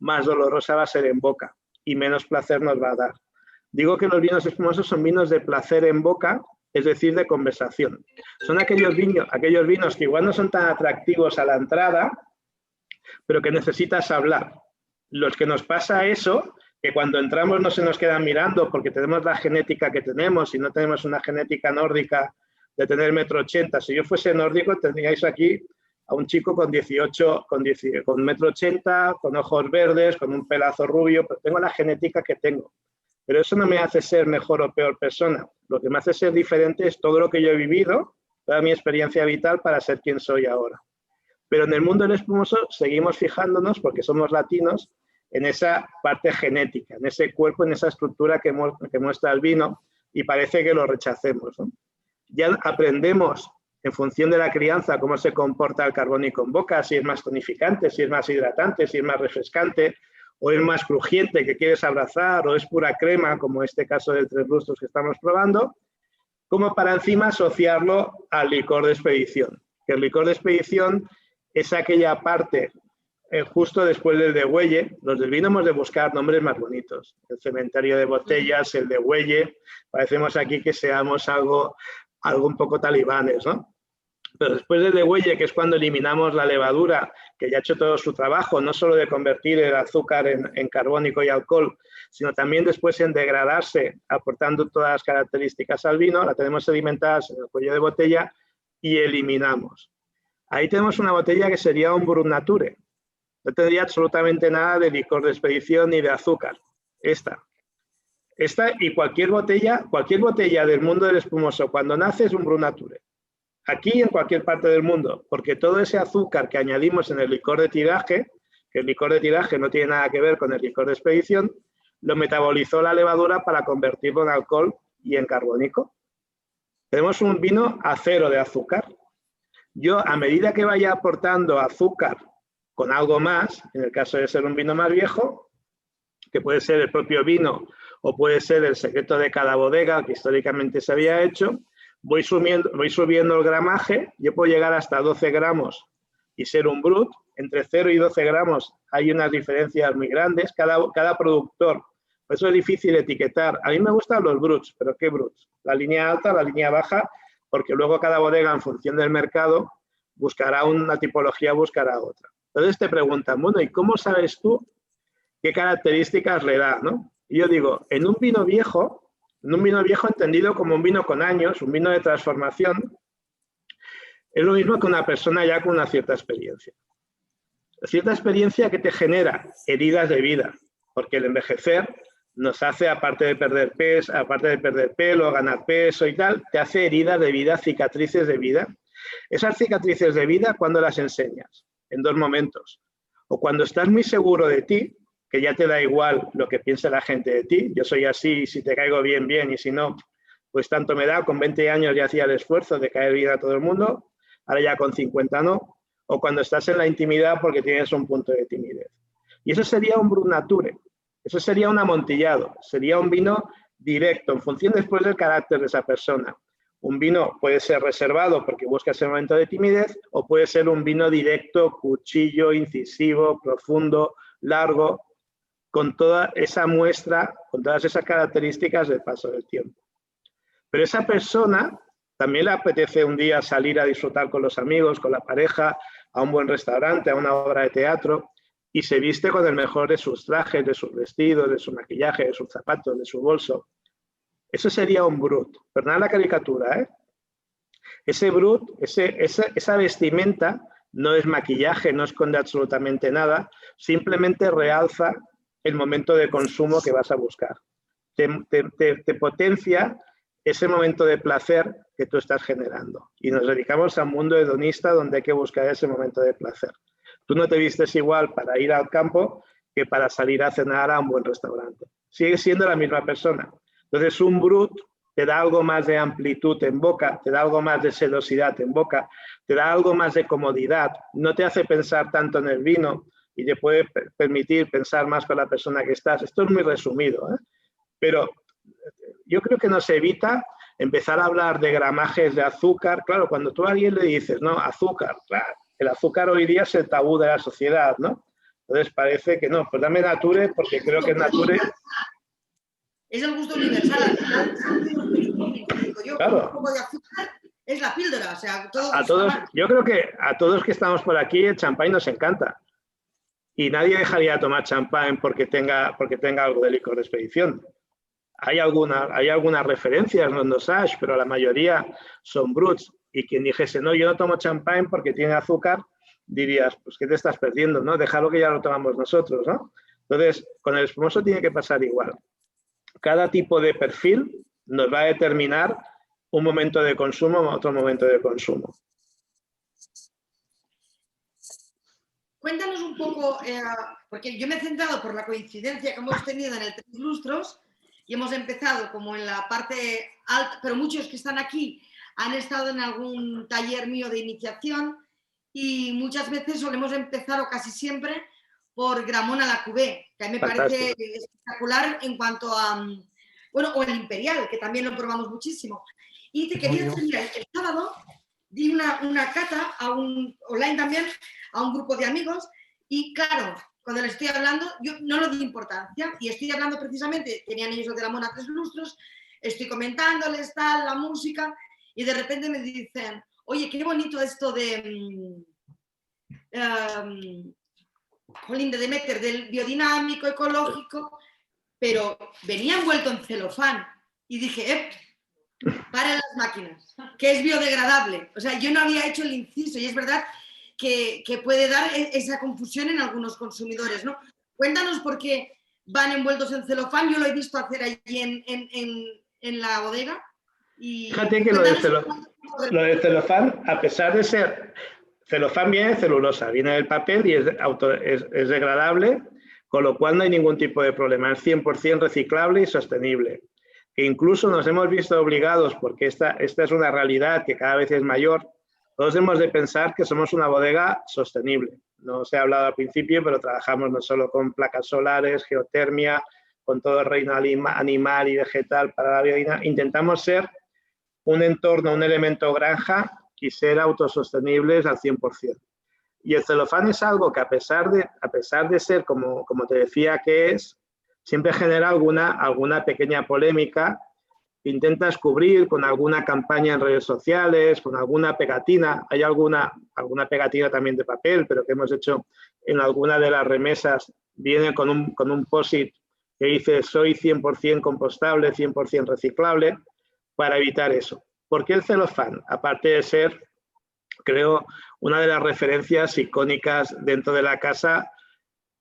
más dolorosa va a ser en boca y menos placer nos va a dar. Digo que los vinos espumosos son vinos de placer en boca, es decir, de conversación. Son aquellos vinos que igual no son tan atractivos a la entrada, pero que necesitas hablar. Los que nos pasa eso, que cuando entramos no se nos quedan mirando porque tenemos la genética que tenemos y no tenemos una genética nórdica de tener 1,80 m. Si yo fuese nórdico, tendríais aquí a un chico con 1,80 m, con ojos verdes, con un pelazo rubio, pero tengo la genética que tengo. Pero eso no me hace ser mejor o peor persona. Lo que me hace ser diferente es todo lo que yo he vivido, toda mi experiencia vital para ser quien soy ahora. Pero en el mundo del espumoso seguimos fijándonos, porque somos latinos, en esa parte genética, en ese cuerpo, en esa estructura que muestra el vino, y parece que lo rechacemos, ¿no? Ya aprendemos en función de la crianza cómo se comporta el carbónico en boca, si es más tonificante, si es más hidratante, si es más refrescante, o es más crujiente que quieres abrazar, o es pura crema, como este caso del Tres Lustros que estamos probando, como para encima asociarlo al licor de expedición. Que el licor de expedición es aquella parte justo después del degüelle. Los del vino hemos de buscar nombres más bonitos. El cementerio de botellas, el degüelle, parecemos aquí que seamos algo un poco talibanes, ¿no? Pero después del degüelle, que es cuando eliminamos la levadura, que ya ha hecho todo su trabajo, no solo de convertir el azúcar en carbónico y alcohol, sino también después en degradarse, aportando todas las características al vino, la tenemos sedimentadas en el cuello de botella y eliminamos. Ahí tenemos una botella que sería un Brut Nature. No tendría absolutamente nada de licor de expedición ni de azúcar. Esta y cualquier botella del mundo del espumoso, cuando nace es un Brut Nature. Aquí y en cualquier parte del mundo, porque todo ese azúcar que añadimos en el licor de tiraje, que el licor de tiraje no tiene nada que ver con el licor de expedición, lo metabolizó la levadura para convertirlo en alcohol y en carbónico. Tenemos un vino a cero de azúcar. Yo, a medida que vaya aportando azúcar con algo más, en el caso de ser un vino más viejo, que puede ser el propio vino o puede ser el secreto de cada bodega que históricamente se había hecho, voy subiendo el gramaje. Yo puedo llegar hasta 12 gramos y ser un Brut. Entre 0 y 12 gramos hay unas diferencias muy grandes, cada productor. Por eso es difícil etiquetar. A mí me gustan los Bruts, pero ¿qué Bruts? La línea alta, la línea baja, porque luego cada bodega, en función del mercado, buscará una tipología, buscará otra. Entonces te preguntan, bueno, ¿y cómo sabes tú qué características le da, ¿no? Y yo digo, en un vino viejo entendido como un vino con años, un vino de transformación, es lo mismo que una persona ya con una cierta experiencia. Cierta experiencia que te genera heridas de vida, porque el envejecer nos hace, aparte de perder pelo, ganar peso y tal, te hace heridas de vida, cicatrices de vida. Esas cicatrices de vida, ¿cuándo las enseñas? En dos momentos. O cuando estás muy seguro de ti, que ya te da igual lo que piense la gente de ti. Yo soy así, si te caigo bien, bien, y si no, pues tanto me da. Con 20 años ya hacía el esfuerzo de caer bien a todo el mundo, ahora ya con 50 no. O cuando estás en la intimidad porque tienes un punto de timidez. Y eso sería un Brut Nature, eso sería un amontillado, sería un vino directo, en función después del carácter de esa persona. Un vino puede ser reservado porque busca ese momento de timidez, o puede ser un vino directo, cuchillo, incisivo, profundo, largo, con toda esa muestra, con todas esas características del paso del tiempo. Pero esa persona también le apetece un día salir a disfrutar con los amigos, con la pareja, a un buen restaurante, a una obra de teatro, y se viste con el mejor de sus trajes, de sus vestidos, de su maquillaje, de sus zapatos, de su bolso. Eso sería un Brut. Perdonad la caricatura, ¿eh? Ese Brut, esa vestimenta no es maquillaje, no esconde absolutamente nada, simplemente realza el momento de consumo que vas a buscar. Te potencia ese momento de placer que tú estás generando. Y nos dedicamos a un mundo hedonista donde hay que buscar ese momento de placer. Tú no te vistes igual para ir al campo que para salir a cenar a un buen restaurante. Sigue siendo la misma persona. Entonces, un Brut te da algo más de amplitud en boca, te da algo más de sedosidad en boca, te da algo más de comodidad, no te hace pensar tanto en el vino y te puede permitir pensar más con la persona que estás. Esto es muy resumido, ¿eh? Pero yo creo que nos evita empezar a hablar de gramajes de azúcar. Claro, cuando tú a alguien le dices, no, azúcar, claro, el azúcar hoy día es el tabú de la sociedad, ¿no? Entonces parece que no, pues dame Nature porque creo que Nature... Es el gusto universal. Al final, yo, claro. un poco de azúcar es la píldora. O sea, todo A todos, yo creo que a todos que estamos por aquí el champán nos encanta. Y nadie dejaría de tomar champán porque tenga algo de licor de expedición. Hay algunas referencias en los Dosage, pero la mayoría son bruts. Y quien dijese, no, yo no tomo champán porque tiene azúcar, dirías, pues ¿qué te estás perdiendo? ¿No? Déjalo que ya lo tomamos nosotros, ¿no? Entonces, con el espumoso tiene que pasar igual. Cada tipo de perfil nos va a determinar un momento de consumo o otro momento de consumo. Cuéntanos un poco, porque yo me he centrado por la coincidencia que hemos tenido en el Tres Lustros y hemos empezado como en la parte alta, pero muchos que están aquí han estado en algún taller mío de iniciación y muchas veces solemos empezar, o casi siempre, por Gramont a la Cuvée, que a mí me parece espectacular en cuanto a, bueno, o el Imperial, que también lo probamos muchísimo. Y te quería decir, mira, el sábado di una cata online también a un grupo de amigos y claro, cuando les estoy hablando, yo no lo di importancia y estoy hablando precisamente, tenían ellos el Gramont a 3 lustros, estoy comentándoles tal, la música y de repente me dicen, oye, qué bonito esto de... Jolín de Demeter, del biodinámico, ecológico, pero venía envuelto en celofán y dije, para las máquinas, que es biodegradable. O sea, yo no había hecho el inciso y es verdad que puede dar esa confusión en algunos consumidores, ¿no? Cuéntanos por qué van envueltos en celofán, yo lo he visto hacer allí en la bodega. Y fíjate que lo de celofán, a pesar de ser... Celofán viene de celulosa, viene del papel y es degradable, con lo cual no hay ningún tipo de problema. Es 100% reciclable y sostenible. E incluso nos hemos visto obligados, porque esta es una realidad que cada vez es mayor, todos hemos de pensar que somos una bodega sostenible. No os he hablado al principio, pero trabajamos no solo con placas solares, geotermia, con todo el reino animal y vegetal para la biodinámica. Intentamos ser un entorno, un elemento granja y ser autosostenibles al 100%. Y el celofán es algo que a pesar de ser, como te decía que es, siempre genera alguna pequeña polémica, intentas cubrir con alguna campaña en redes sociales, con alguna pegatina, hay alguna pegatina también de papel, pero que hemos hecho en alguna de las remesas, viene con un post-it que dice soy 100% compostable, 100% reciclable, para evitar eso. ¿Por qué el celofán? Aparte de ser, creo, una de las referencias icónicas dentro de la casa,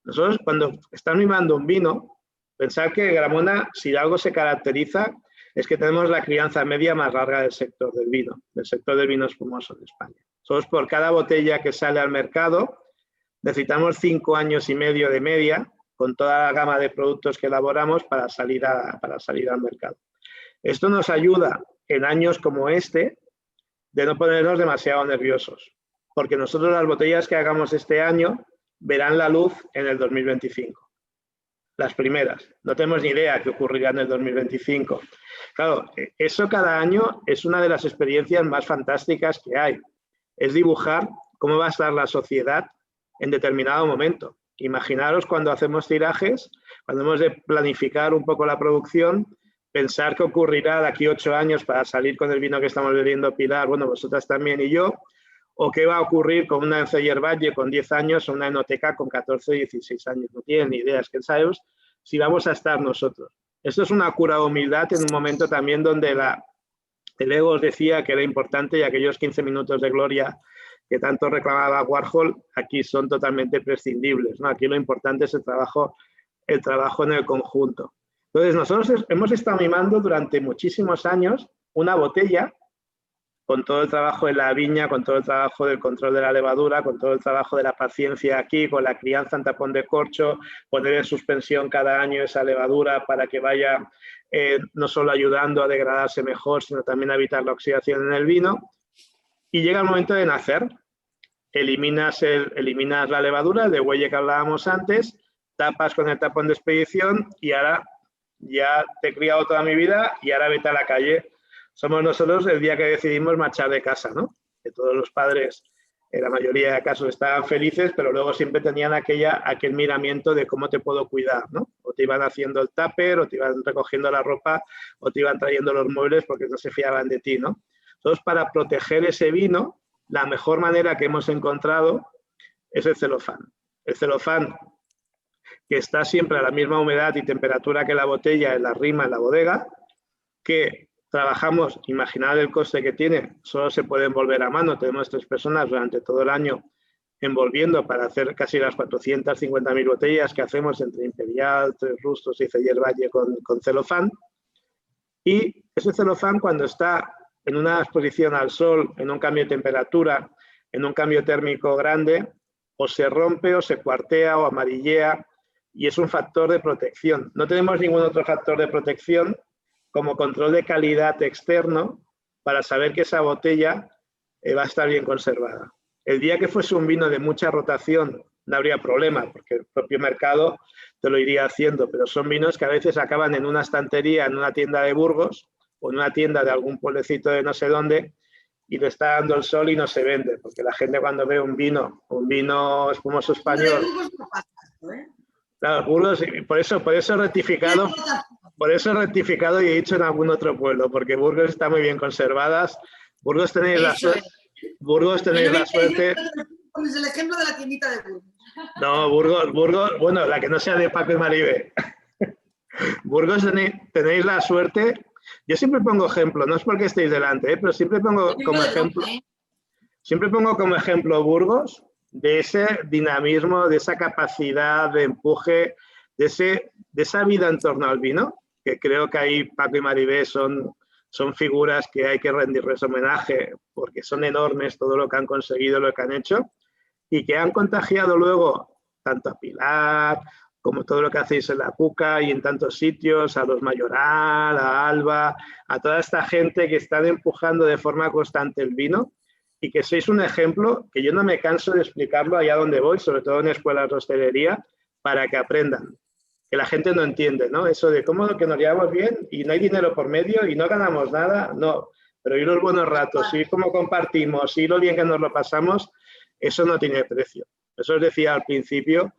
nosotros cuando estamos mimando un vino, pensar que Gramona, si algo se caracteriza, es que tenemos la crianza media más larga del sector del vino espumoso en España. Nosotros por cada botella que sale al mercado, necesitamos 5 años y medio de media, con toda la gama de productos que elaboramos para salir al mercado. Esto nos ayuda en años como este, de no ponernos demasiado nerviosos, porque nosotros las botellas que hagamos este año verán la luz en el 2025. Las primeras. No tenemos ni idea qué ocurrirá en el 2025. Claro, eso cada año es una de las experiencias más fantásticas que hay. Es dibujar cómo va a estar la sociedad en determinado momento. Imaginaros cuando hacemos tirajes, cuando hemos de planificar un poco la producción, pensar qué ocurrirá de aquí 8 años para salir con el vino que estamos bebiendo Pilar, bueno, vosotras también y yo, o qué va a ocurrir con una Enceller Valle con 10 años o una Enoteca con 14 o 16 años. No tienen ni idea, es que sabemos si vamos a estar nosotros. Esto es una cura de humildad en un momento también donde el ego os decía que era importante y aquellos 15 minutos de gloria que tanto reclamaba Warhol, aquí son totalmente prescindibles, ¿no? Aquí lo importante es el trabajo en el conjunto. Entonces, nosotros hemos estado mimando durante muchísimos años una botella con todo el trabajo de la viña, con todo el trabajo del control de la levadura, con todo el trabajo de la paciencia aquí, con la crianza en tapón de corcho, poner en suspensión cada año esa levadura para que vaya no solo ayudando a degradarse mejor, sino también a evitar la oxidación en el vino. Y llega el momento de nacer. Eliminas la levadura, el degüelle que hablábamos antes, tapas con el tapón de expedición y ahora ya te he criado toda mi vida y ahora vete a la calle. Somos nosotros el día que decidimos marchar de casa, ¿no? Que todos los padres, en la mayoría de casos, estaban felices, pero luego siempre tenían aquel miramiento de cómo te puedo cuidar, ¿no? O te iban haciendo el tupper, o te iban recogiendo la ropa, o te iban trayendo los muebles porque no se fiaban de ti, ¿no? Entonces, para proteger ese vino, la mejor manera que hemos encontrado es el celofán. El celofán, que está siempre a la misma humedad y temperatura que la botella en la rima, en la bodega, que trabajamos, imaginad el coste que tiene, solo se puede envolver a mano, tenemos 3 personas durante todo el año envolviendo para hacer casi las 450.000 botellas que hacemos entre Imperial, Tres Rustros y Celler Valle con celofán. Y ese celofán, cuando está en una exposición al sol, en un cambio de temperatura, en un cambio térmico grande, o se rompe o se cuartea o amarillea, y es un factor de protección. No tenemos ningún otro factor de protección como control de calidad externo para saber que esa botella va a estar bien conservada. El día que fuese un vino de mucha rotación no habría problema, porque el propio mercado te lo iría haciendo, pero son vinos que a veces acaban en una estantería, en una tienda de Burgos o en una tienda de algún pueblecito de no sé dónde y le está dando el sol y no se vende, porque la gente cuando ve un vino espumoso español... Claro, Burgos, por eso he rectificado. Por eso he rectificado y he dicho en algún otro pueblo, porque Burgos está muy bien conservadas. Burgos tenéis la suerte. Burgos tenéis la suerte. Pones el ejemplo de la tiendita de Burgos. No, Burgos, bueno, la que no sea de Paco y Maribé. Burgos tenéis la suerte. Yo siempre pongo ejemplo, no es porque estéis delante, pero siempre pongo como ejemplo. Siempre pongo como ejemplo Burgos, de ese dinamismo, de esa capacidad de empuje, de esa vida en torno al vino, que creo que ahí Paco y Maribé son figuras que hay que rendirles homenaje porque son enormes todo lo que han conseguido, lo que han hecho, y que han contagiado luego tanto a Pilar como todo lo que hacéis en la Cuca y en tantos sitios, a los Mayoral, a Alba, a toda esta gente que están empujando de forma constante el vino y que sois un ejemplo que yo no me canso de explicarlo allá donde voy, sobre todo en escuelas de hostelería, para que aprendan. Que la gente no entiende, ¿no? Eso de cómo que nos llevamos bien y no hay dinero por medio y no ganamos nada, no. Pero y los buenos ratos, y cómo compartimos, y lo bien que nos lo pasamos, eso no tiene precio. Eso os decía al principio,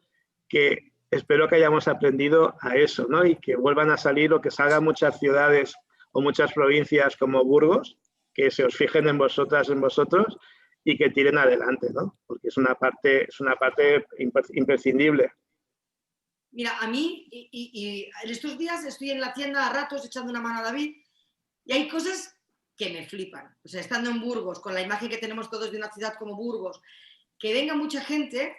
que espero que hayamos aprendido a eso, ¿no? Y que vuelvan a salir o que salgan muchas ciudades o muchas provincias como Burgos, que se os fijen en vosotras, en vosotros, y que tiren adelante, ¿no? Porque es una parte imprescindible. Mira, a mí, y en estos días estoy en la tienda a ratos echando una mano a David, y hay cosas que me flipan. O sea, estando en Burgos, con la imagen que tenemos todos de una ciudad como Burgos, que venga mucha gente,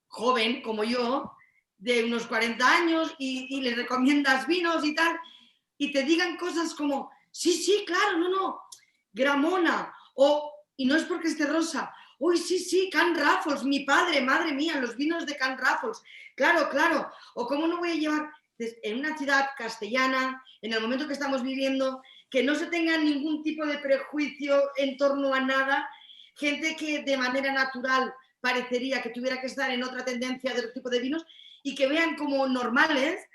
joven como yo, de unos 40 años, y les recomiendas vinos y tal, y te digan cosas como, sí, claro, no, Gramona, y no es porque esté rosa, uy, sí, Can Raffles, mi padre, madre mía, los vinos de Can Raffles, claro, o cómo no voy a llevar en una ciudad castellana, en el momento que estamos viviendo, que no se tenga ningún tipo de prejuicio en torno a nada, gente que de manera natural parecería que tuviera que estar en otra tendencia de otro tipo de vinos y que vean como normales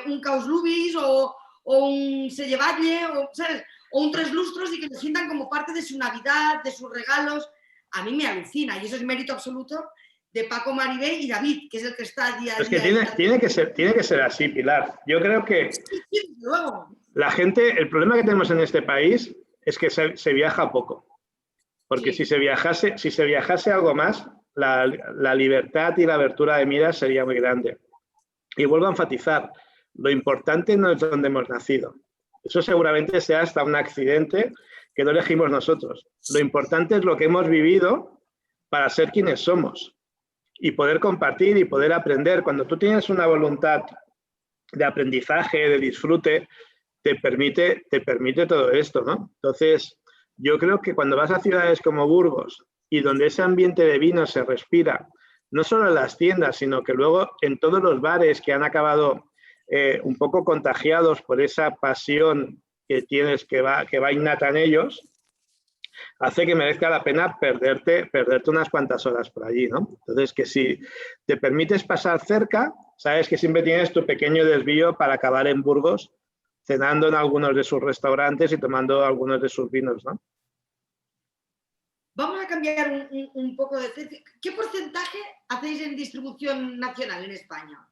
un Caus Lubis o un Sellevalle, ¿sabes? O un Tres Lustros y que se sientan como parte de su Navidad, de sus regalos. A mí me alucina y eso es mérito absoluto de Paco, Maribé y David, que es el que está día a día. Es que tiene que ser así, Pilar. Yo creo que la gente, el problema que tenemos en este país es que se viaja poco. Porque si se viajase algo más, la libertad y la abertura de miras sería muy grande. Y vuelvo a enfatizar, lo importante no es dónde hemos nacido. Eso seguramente sea hasta un accidente que no elegimos nosotros. Lo importante es lo que hemos vivido para ser quienes somos y poder compartir y poder aprender. Cuando tú tienes una voluntad de aprendizaje, de disfrute, te permite todo esto, ¿no? Entonces, Yo creo que cuando vas a ciudades como Burgos y donde ese ambiente de vino se respira, no solo en las tiendas, sino que luego en todos los bares que han acabado un poco contagiados por esa pasión que tienes, que va innata en ellos, hace que merezca la pena perderte unas cuantas horas por allí, ¿no? Entonces, que si te permites pasar cerca, sabes que siempre tienes tu pequeño desvío para acabar en Burgos, cenando en algunos de sus restaurantes y tomando algunos de sus vinos, ¿no? Vamos a cambiar un poco de... ¿Qué porcentaje hacéis en distribución nacional en España?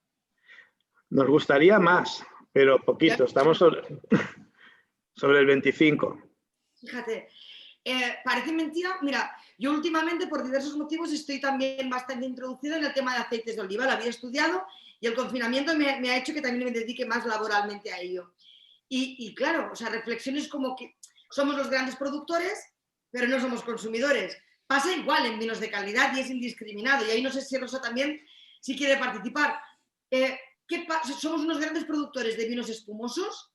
Nos gustaría más, pero poquito. Estamos sobre el 25. Fíjate, parece mentira. Mira, yo últimamente por diversos motivos estoy también bastante introducido en el tema de aceites de oliva. Lo había estudiado y el confinamiento me ha hecho que también me dedique más laboralmente a ello. Y claro, o sea, reflexiones como que somos los grandes productores, pero no somos consumidores. Pasa igual en vinos de calidad y es indiscriminado. Y ahí no sé si Rosa también, si quiere participar. Somos unos grandes productores de vinos espumosos,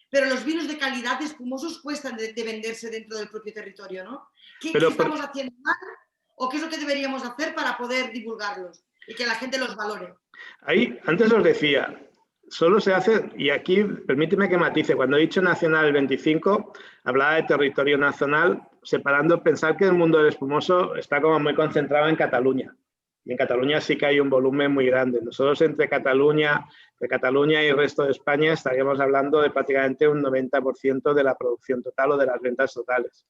pero los vinos de calidad espumosos cuestan de venderse dentro del propio territorio, ¿no? ¿Qué estamos haciendo mal o qué es lo que deberíamos hacer para poder divulgarlos y que la gente los valore? Ahí, antes os decía, solo se hace, y aquí permíteme que matice, cuando he dicho nacional el 25, hablaba de territorio nacional, separando, pensar que el mundo del espumoso está como muy concentrado en Cataluña. Y en Cataluña sí que hay un volumen muy grande. Nosotros entre Cataluña y el resto de España estaríamos hablando de prácticamente un 90% de la producción total o de las ventas totales.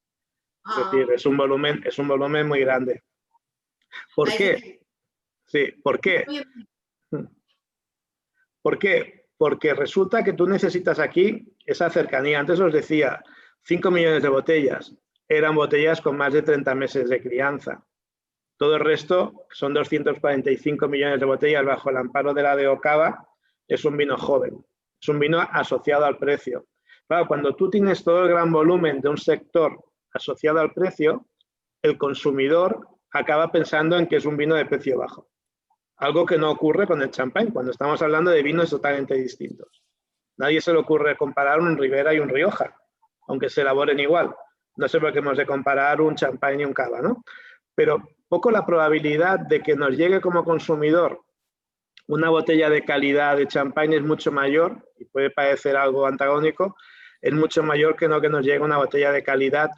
Es decir, es un volumen muy grande. ¿Por qué? Sí, ¿por qué? ¿Por qué? Porque resulta que tú necesitas aquí esa cercanía. Antes os decía, 5 millones de botellas. Eran botellas con más de 30 meses de crianza. Todo el resto, son 245 millones de botellas bajo el amparo de la DO Cava, es un vino joven, es un vino asociado al precio. Claro, cuando tú tienes todo el gran volumen de un sector asociado al precio, el consumidor acaba pensando en que es un vino de precio bajo. Algo que no ocurre con el champán, cuando estamos hablando de vinos totalmente distintos. Nadie se le ocurre comparar un Ribera y un Rioja, aunque se elaboren igual. No sé por qué hemos de comparar un champán y un cava, ¿no? Pero poco la probabilidad de que nos llegue como consumidor una botella de calidad de champán es mucho mayor, y puede parecer algo antagónico, es mucho mayor que no que nos llegue una botella de calidad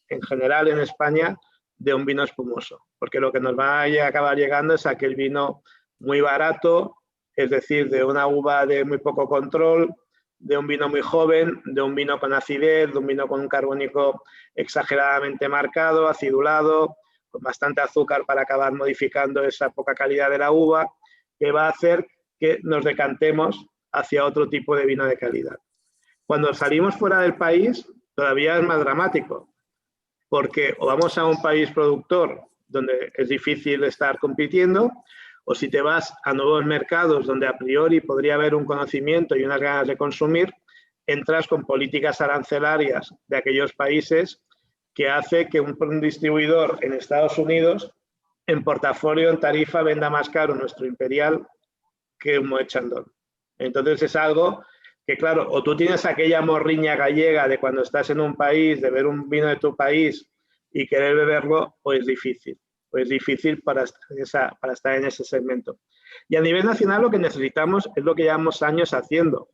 en general en España de un vino espumoso, porque lo que nos va a acabar llegando es aquel vino muy barato, es decir, de una uva de muy poco control, de un vino muy joven, de un vino con acidez, de un vino con un carbónico exageradamente marcado, acidulado, con bastante azúcar para acabar modificando esa poca calidad de la uva, que va a hacer que nos decantemos hacia otro tipo de vino de calidad. Cuando salimos fuera del país, todavía es más dramático, porque o vamos a un país productor donde es difícil estar compitiendo, o si te vas a nuevos mercados donde a priori podría haber un conocimiento y unas ganas de consumir, entras con políticas arancelarias de aquellos países que hace que un distribuidor en Estados Unidos, en portafolio, en tarifa, venda más caro nuestro Imperial que un Moet Chandon. Entonces es algo que, claro, o tú tienes aquella morriña gallega de cuando estás en un país, de ver un vino de tu país y querer beberlo, o es difícil. O es difícil para estar en ese segmento. Y a nivel nacional lo que necesitamos es lo que llevamos años haciendo,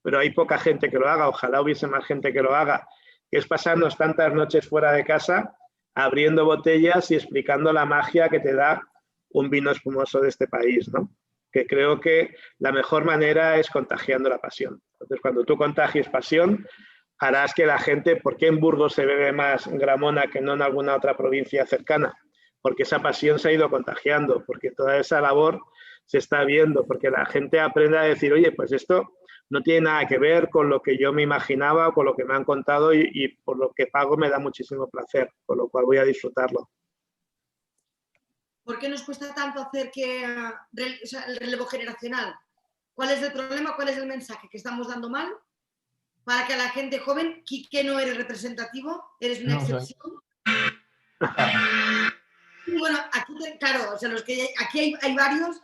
pero hay poca gente que lo haga, ojalá hubiese más gente que lo haga, que es pasarnos tantas noches fuera de casa abriendo botellas y explicando la magia que te da un vino espumoso de este país, ¿no? Que creo que la mejor manera es contagiando la pasión. Entonces, cuando tú contagies pasión, harás que la gente, ¿por qué en Burgos se bebe más Gramona que no en alguna otra provincia cercana? Porque esa pasión se ha ido contagiando, porque toda esa labor se está viendo, porque la gente aprende a decir, oye, pues esto no tiene nada que ver con lo que yo me imaginaba o con lo que me han contado y por lo que pago me da muchísimo placer, con lo cual voy a disfrutarlo. ¿Por qué nos cuesta tanto hacer el relevo generacional? ¿Cuál es el problema? ¿Cuál es el mensaje que estamos dando mal? Para que la gente joven, que no eres representativo, eres una excepción. Y bueno, aquí, claro, o sea, aquí hay varios,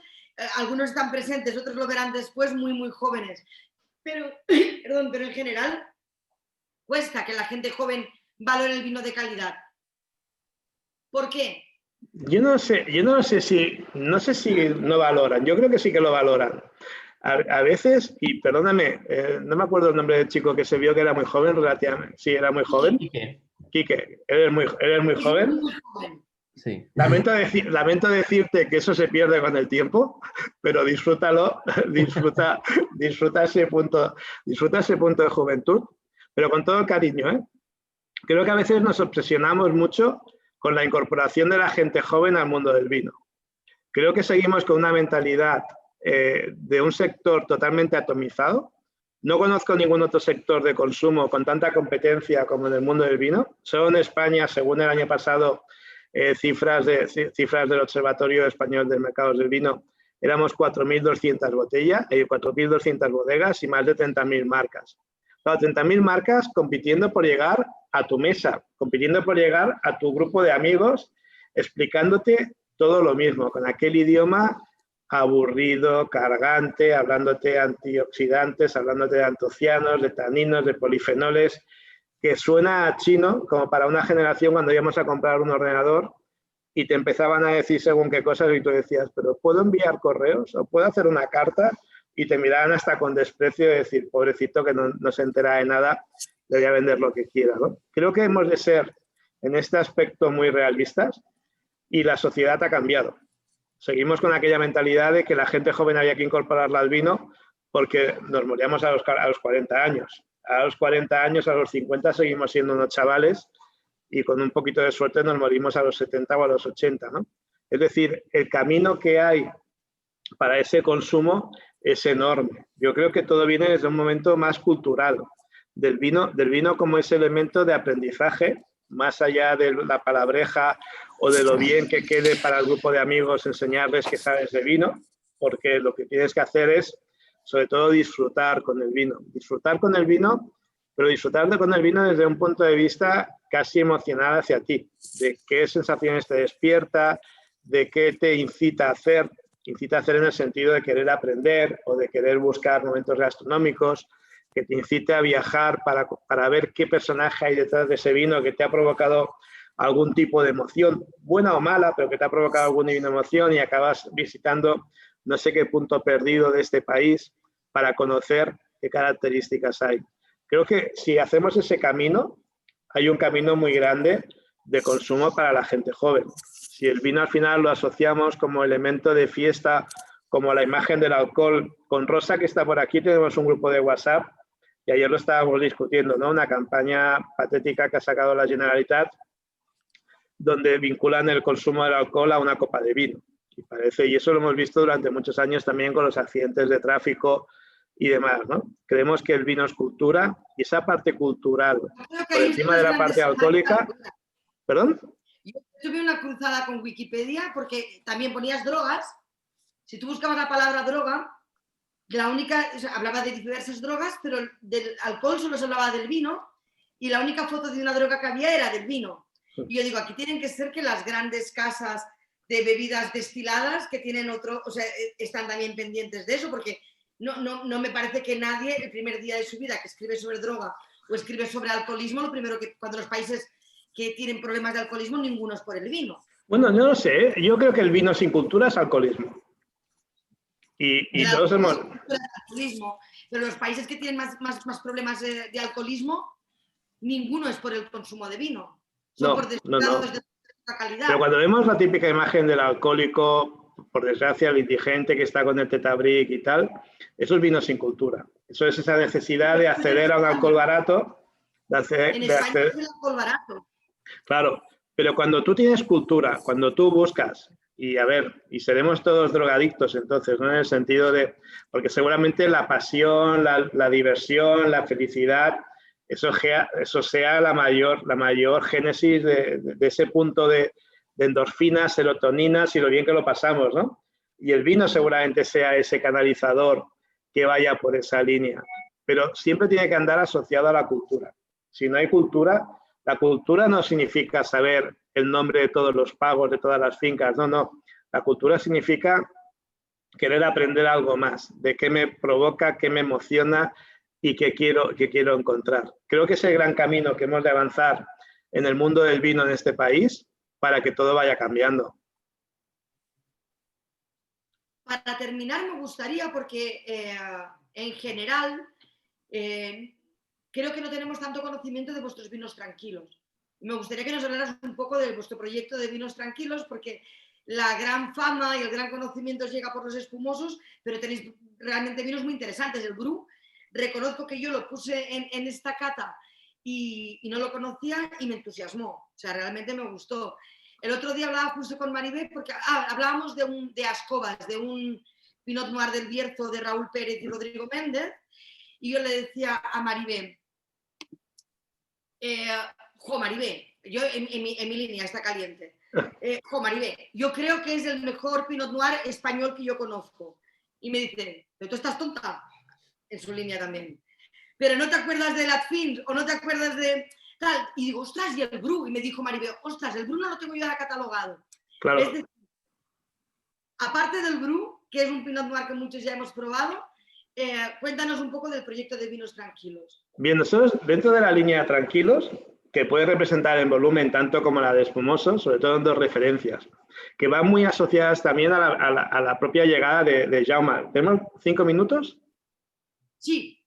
algunos están presentes, otros lo verán después, muy, muy jóvenes. Pero en general, cuesta que la gente joven valoren el vino de calidad. ¿Por qué? Yo no sé si no valoran, yo creo que sí que lo valoran. A veces, y perdóname, no me acuerdo el nombre del chico que se vio que era muy joven, relativamente. Sí, era muy joven. Quique, eres muy joven. Muy joven. Sí. Lamento decirte que eso se pierde con el tiempo, pero disfrútalo, disfruta ese punto de juventud, pero con todo cariño, ¿eh? Creo que a veces nos obsesionamos mucho con la incorporación de la gente joven al mundo del vino. Creo que seguimos con una mentalidad de un sector totalmente atomizado. No conozco ningún otro sector de consumo con tanta competencia como en el mundo del vino. Solo en España, según el año pasado, cifras del Observatorio Español de Mercados del Vino, éramos 4.200 botellas, 4.200 bodegas y más de 30.000 marcas. Claro, 30.000 marcas compitiendo por llegar a tu mesa, compitiendo por llegar a tu grupo de amigos, explicándote todo lo mismo, con aquel idioma aburrido, cargante, hablándote de antioxidantes, hablándote de antocianos, de taninos, de polifenoles, que suena a chino, como para una generación cuando íbamos a comprar un ordenador y te empezaban a decir según qué cosas y tú decías, pero ¿puedo enviar correos o puedo hacer una carta? Y te miraban hasta con desprecio y decir, pobrecito que no se entera de nada, le voy a vender lo que quiera, ¿no? Creo que hemos de ser en este aspecto muy realistas y la sociedad ha cambiado. Seguimos con aquella mentalidad de que la gente joven había que incorporarla al vino porque nos moríamos a los 40 años. A los 40 años, a los 50 seguimos siendo unos chavales y con un poquito de suerte nos morimos a los 70 o a los 80, ¿no? Es decir, el camino que hay para ese consumo es enorme. Yo creo que todo viene desde un momento más cultural, del vino como ese elemento de aprendizaje, más allá de la palabreja o de lo bien que quede para el grupo de amigos enseñarles que sabes de vino, porque lo que tienes que hacer es, sobre todo, disfrutar con el vino. Disfrutar con el vino, pero disfrutar con el vino desde un punto de vista casi emocional hacia ti, de qué sensaciones te despierta, de qué te incita a hacer en el sentido de querer aprender o de querer buscar momentos gastronómicos, que te incite a viajar para ver qué personaje hay detrás de ese vino que te ha provocado algún tipo de emoción, buena o mala, pero que te ha provocado alguna emoción y acabas visitando no sé qué punto perdido de este país para conocer qué características hay. Creo que si hacemos ese camino, hay un camino muy grande de consumo para la gente joven. Si el vino al final lo asociamos como elemento de fiesta, como la imagen del alcohol, con Rosa que está por aquí tenemos un grupo de WhatsApp y ayer lo estábamos discutiendo, ¿no? Una campaña patética que ha sacado la Generalitat donde vinculan el consumo del alcohol a una copa de vino. Y eso lo hemos visto durante muchos años también con los accidentes de tráfico y demás, ¿no? Creemos que el vino es cultura y esa parte cultural, por encima de la parte alcohólica... ¿Perdón? Yo tuve una cruzada con Wikipedia porque también ponías drogas. Si tú buscabas la palabra droga, hablaba de diversas drogas, pero del alcohol solo se hablaba del vino y la única foto de una droga que había era del vino. Y yo digo, aquí tienen que ser que las grandes casas de bebidas destiladas que tienen otro, o sea, están también pendientes de eso, porque no me parece que nadie el primer día de su vida que escribe sobre droga o escribe sobre alcoholismo, lo primero que cuando los países que tienen problemas de alcoholismo, ninguno es por el vino. Bueno, no lo sé, ¿eh? Yo creo que el vino sin cultura es alcoholismo. Y todos hemos... Pero los países que tienen más problemas de alcoholismo, ninguno es por el consumo de vino. Son por descuidados de la calidad. Pero cuando vemos la típica imagen del alcohólico, por desgracia, el indigente que está con el tetabric y tal, eso es vino sin cultura. Eso es esa necesidad de acceder a un alcohol barato. En España es el alcohol barato. Claro, pero cuando tú tienes cultura, cuando tú buscas, y a ver, y seremos todos drogadictos entonces, ¿no? En el sentido de, porque seguramente la pasión, la diversión, la felicidad, eso sea la mayor génesis de ese punto de endorfinas, serotoninas y lo bien que lo pasamos, ¿no? Y el vino seguramente sea ese canalizador que vaya por esa línea, pero siempre tiene que andar asociado a la cultura. Si no hay cultura, la cultura no significa saber el nombre de todos los pagos, de todas las fincas, no. La cultura significa querer aprender algo más, de qué me provoca, qué me emociona y qué quiero encontrar. Creo que ese gran camino que hemos de avanzar en el mundo del vino en este país para que todo vaya cambiando. Para terminar, me gustaría, porque en general creo que no tenemos tanto conocimiento de vuestros vinos tranquilos. Me gustaría que nos hablaras un poco de vuestro proyecto de vinos tranquilos, porque la gran fama y el gran conocimiento os llega por los espumosos, pero tenéis realmente vinos muy interesantes. El Bru, reconozco que yo lo puse en esta cata y no lo conocía y me entusiasmó. O sea, realmente me gustó. El otro día hablaba justo con Maribé, porque hablábamos de Ascobas, de un Pinot Noir del Bierzo de Raúl Pérez y Rodrigo Méndez, y yo le decía a Maribé, Maribé, yo en mi línea está caliente. Maribé, yo creo que es el mejor Pinot Noir español que yo conozco. Y me dice, ¿pero tú estás tonta? En su línea también. ¿Pero no te acuerdas de Latfins o no te acuerdas de tal? Y digo, ostras, y el Bru. Y me dijo Maribé, ostras, el Bru no lo tengo yo ahora catalogado. Claro. Es decir, aparte del Bru, que es un Pinot Noir que muchos ya hemos probado, cuéntanos un poco del proyecto de vinos tranquilos. Bien, nosotros dentro de la línea tranquilos, que puede representar en volumen tanto como la de espumosos, sobre todo en dos referencias, que van muy asociadas también a la propia llegada de Jaume. ¿Tenemos 5 minutos? Sí.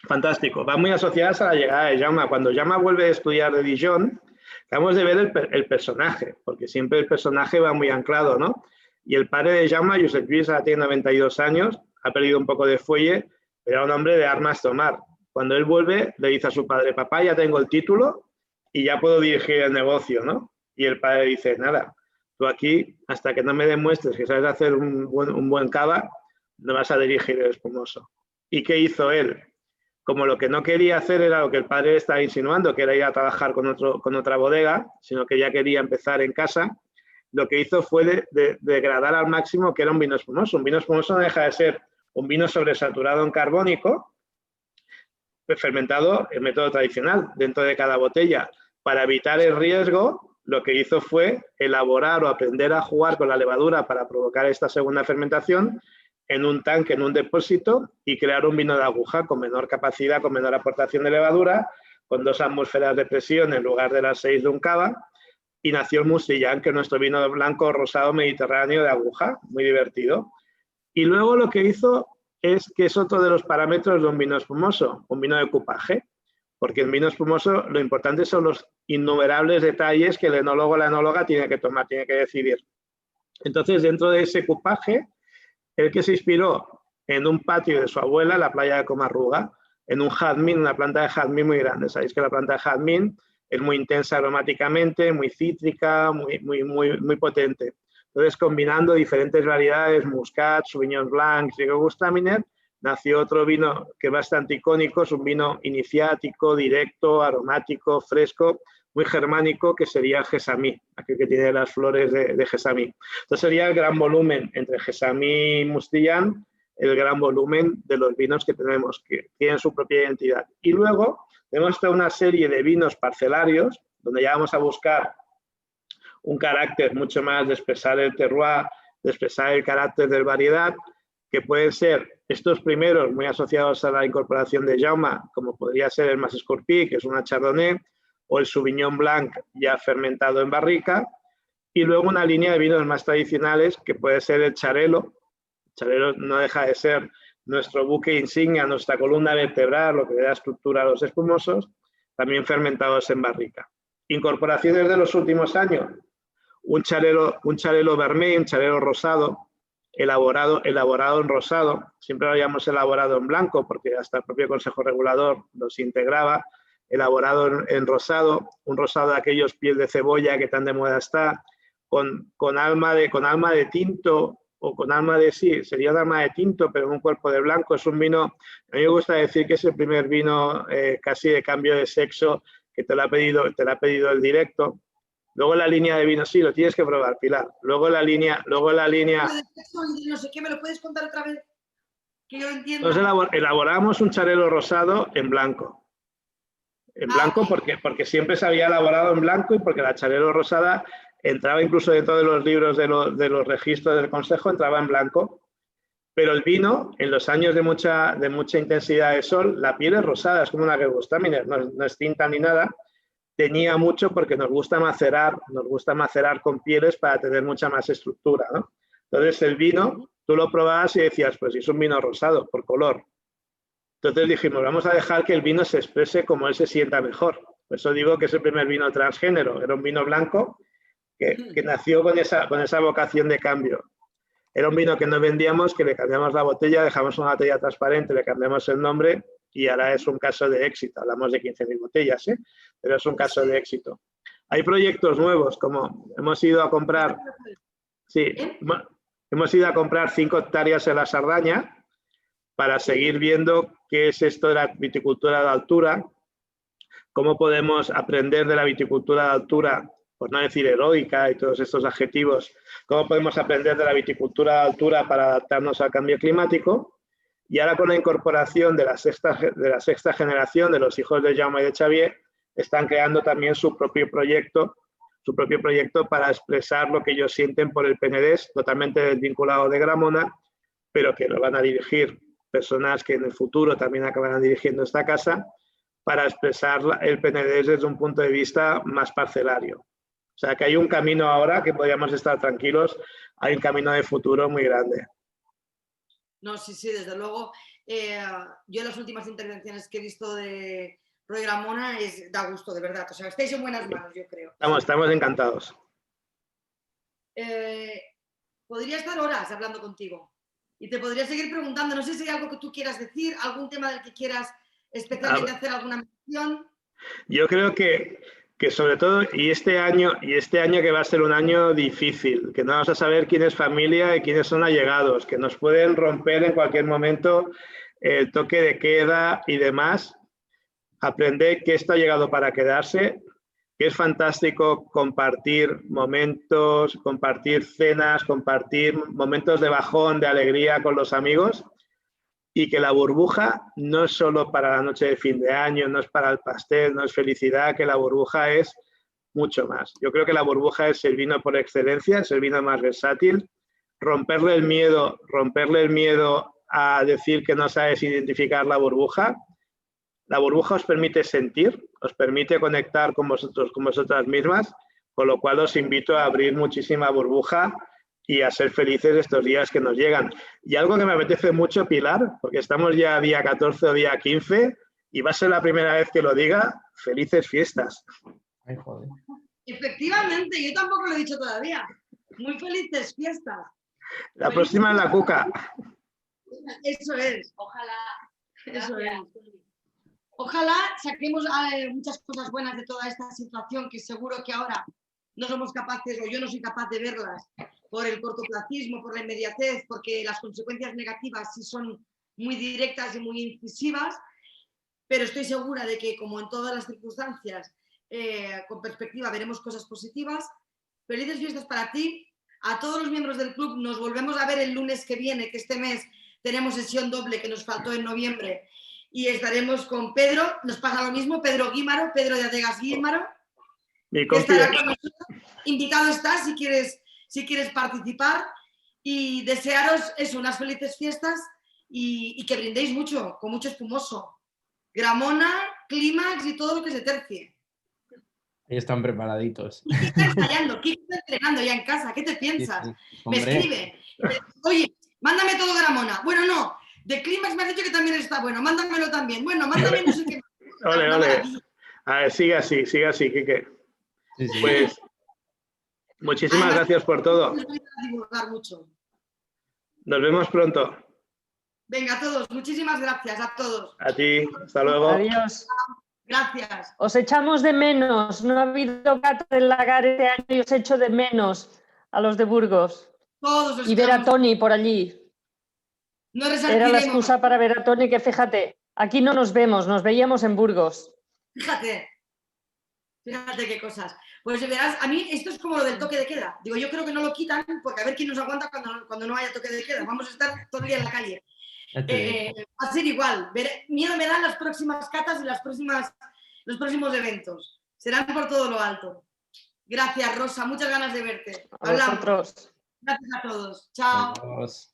Fantástico. Van muy asociadas a la llegada de Jaume. Cuando Jaume vuelve a estudiar de Dijon, acabamos de ver el personaje, porque siempre el personaje va muy anclado, ¿no? Y el padre de Jaume, Josep Lluís, ahora tiene 92 años, ha perdido un poco de fuelle, pero era un hombre de armas tomar. Cuando él vuelve, le dice a su padre, papá, ya tengo el título y ya puedo dirigir el negocio, ¿no? Y el padre dice, nada, tú aquí, hasta que no me demuestres que sabes hacer un buen cava, no vas a dirigir el espumoso. ¿Y qué hizo él? Como lo que no quería hacer era lo que el padre estaba insinuando, que era ir a trabajar con otra bodega, sino que ya quería empezar en casa, lo que hizo fue degradar al máximo que era un vino espumoso. Un vino espumoso no deja de ser un vino sobresaturado en carbónico, fermentado en método tradicional dentro de cada botella. Para evitar el riesgo, lo que hizo fue elaborar o aprender a jugar con la levadura para provocar esta segunda fermentación en un tanque, en un depósito, y crear un vino de aguja con menor capacidad, con menor aportación de levadura, con 2 atmósferas de presión en lugar de las 6 de un cava, y nació el Mustillán, que es nuestro vino blanco rosado mediterráneo de aguja, muy divertido. Y luego lo que hizo es que es otro de los parámetros de un vino espumoso, un vino de cupaje, porque en vino espumoso lo importante son los innumerables detalles que el enólogo o la enóloga tiene que tomar, tiene que decidir. Entonces, dentro de ese cupaje, el que se inspiró en un patio de su abuela, la playa de Comarruga, en un jazmín, una planta de jazmín muy grande. Sabéis que la planta de jazmín es muy intensa aromáticamente, muy cítrica, muy potente. Entonces, combinando diferentes variedades, Muscat, Sauvignon Blanc, Gewürztraminer, nació otro vino que es bastante icónico, es un vino iniciático, directo, aromático, fresco, muy germánico, que sería el Gesamí, aquel que tiene las flores de Gesamí. Entonces, sería el gran volumen entre Gesamí y Mustillán, el gran volumen de los vinos que tenemos, que tienen su propia identidad. Y luego tenemos toda una serie de vinos parcelarios, donde ya vamos a buscar un carácter mucho más de expresar el terroir, de expresar el carácter de variedad, que pueden ser estos primeros muy asociados a la incorporación de Jaume, como podría ser el Mas Escorpí, que es una Chardonnay, o el Sauvignon Blanc ya fermentado en barrica, y luego una línea de vinos más tradicionales, que puede ser el Xarel·lo. El Xarel·lo no deja de ser nuestro buque insignia, nuestra columna vertebral, lo que le da estructura a los espumosos, también fermentados en barrica. Incorporaciones de los últimos años, un Xarel·lo vermell, un Xarel·lo rosado, elaborado en rosado. Siempre lo habíamos elaborado en blanco, porque hasta el propio Consejo Regulador los integraba. Elaborado en rosado, un rosado de aquellos piel de cebolla que tan de moda está, con alma de tinto, o con alma de, sí, sería un alma de tinto, pero en un cuerpo de blanco. Es un vino, a mí me gusta decir que es el primer vino casi de cambio de sexo que te lo ha pedido el directo. Luego la línea de vino, sí, lo tienes que probar, Pilar. Luego la línea... No sé qué, ¿me lo puedes contar otra vez? Que yo entiendo. Entonces elaboramos un Xarel·lo rosado en blanco. En blanco porque siempre se había elaborado en blanco, y porque la Xarel·lo rosada entraba incluso dentro de los libros de los registros del Consejo, entraba en blanco. Pero el vino, en los años de mucha intensidad de sol, la piel es rosada, es como una Gewürztraminer, no es tinta ni nada. teñía mucho porque nos gusta macerar con pieles para tener mucha más estructura, ¿no? Entonces el vino, tú lo probabas y decías, pues es un vino rosado, por color. Entonces dijimos, vamos a dejar que el vino se exprese como él se sienta mejor. Por eso digo que es el primer vino transgénero. Era un vino blanco que nació con esa vocación de cambio. Era un vino que no vendíamos, que le cambiamos la botella, dejamos una botella transparente, le cambiamos el nombre y ahora es un caso de éxito. Hablamos de 15.000 botellas, ¿eh? Pero es un caso de éxito. Hay proyectos nuevos, como hemos ido a comprar, sí, hemos ido a comprar 5 hectáreas en la Sardaña para seguir viendo qué es esto de la viticultura de altura, cómo podemos aprender de la viticultura de altura, por no decir heroica y todos estos adjetivos, cómo podemos aprender de la viticultura de altura para adaptarnos al cambio climático. Y ahora con la incorporación de la sexta generación de los hijos de Jaume y de Xavier, están creando también su propio proyecto para expresar lo que ellos sienten por el Penedés, totalmente desvinculado de Gramona, pero que lo van a dirigir personas que en el futuro también acabarán dirigiendo esta casa, para expresar el Penedés desde un punto de vista más parcelario. O sea, que hay un camino ahora que podríamos estar tranquilos, hay un camino de futuro muy grande. No, sí, desde luego. Yo en las últimas intervenciones que he visto de Roy Gramona da gusto, de verdad. O sea, estáis en buenas manos, yo creo. Estamos encantados. Podría estar horas hablando contigo y te podría seguir preguntando. No sé si hay algo que tú quieras decir, algún tema del que quieras especialmente hacer alguna mención. Yo creo que sobre todo, y este año que va a ser un año difícil, que no vamos a saber quién es familia y quiénes son allegados, que nos pueden romper en cualquier momento el toque de queda y demás, aprender que esto ha llegado para quedarse, que es fantástico compartir momentos, compartir cenas, compartir momentos de bajón, de alegría con los amigos, y que la burbuja no es solo para la noche de fin de año, no es para el pastel, no es felicidad, que la burbuja es mucho más. Yo creo que la burbuja es el vino por excelencia, es el vino más versátil. Romperle el miedo a decir que no sabes identificar la burbuja. La burbuja os permite sentir, os permite conectar con vosotros, con vosotras mismas, con lo cual os invito a abrir muchísima burbuja y a ser felices estos días que nos llegan. Y algo que me apetece mucho, Pilar, porque estamos ya día 14 o día 15, y va a ser la primera vez que lo diga, felices fiestas. Ay, joder. Efectivamente, yo tampoco lo he dicho todavía. Muy felices fiestas. La próxima es la cuca. Eso es. Ojalá. Eso es. Ojalá saquemos muchas cosas buenas de toda esta situación, que seguro que ahora no somos capaces, o yo no soy capaz de verlas, por el cortoplacismo, por la inmediatez, porque las consecuencias negativas sí son muy directas y muy incisivas, pero estoy segura de que, como en todas las circunstancias, con perspectiva veremos cosas positivas. Felices fiestas para ti. A todos los miembros del club nos volvemos a ver el lunes que viene, que este mes tenemos sesión doble que nos faltó en noviembre, y estaremos con Pedro, nos pasa lo mismo, Pedro Guímaro, Pedro de Adegas Guímaro, que estará con nosotros. Invitado estás si quieres participar, y desearos eso, unas felices fiestas y que brindéis mucho, con mucho espumoso. Gramona, clímax y todo lo que se tercie. Ahí están preparaditos. ¿Qué está ensayando? ¿Qué está entrenando ya en casa? ¿Qué te piensas? Sí. Me escribe. Oye, mándame todo Gramona. Bueno, no. De clímax me has dicho que también está bueno. Mándamelo también. Bueno, mándame no sé qué. Ole, ole. A ver, sigue así, Quique. Sí. Pues muchísimas gracias por todo. Nos voy a divulgar mucho. Nos vemos pronto. Venga, a todos. Muchísimas gracias a todos. A ti. Hasta luego. Adiós. Gracias. Os echamos de menos. No ha habido cata del lagar este año y os echo de menos a los de Burgos. Todos los Y ver a Tony por allí. No Era la resarciremos. excusa para ver a Tony, que fíjate, aquí no nos vemos, nos veíamos en Burgos. Fíjate qué cosas. Pues verás, a mí esto es como lo del toque de queda. Digo, yo creo que no lo quitan, porque a ver quién nos aguanta cuando no haya toque de queda. Vamos a estar todo el día en la calle. Va a ser igual. Miedo me dan las próximas catas y los próximos eventos. Serán por todo lo alto. Gracias, Rosa. Muchas ganas de verte. A vosotros. Gracias a todos. Chao. Adiós.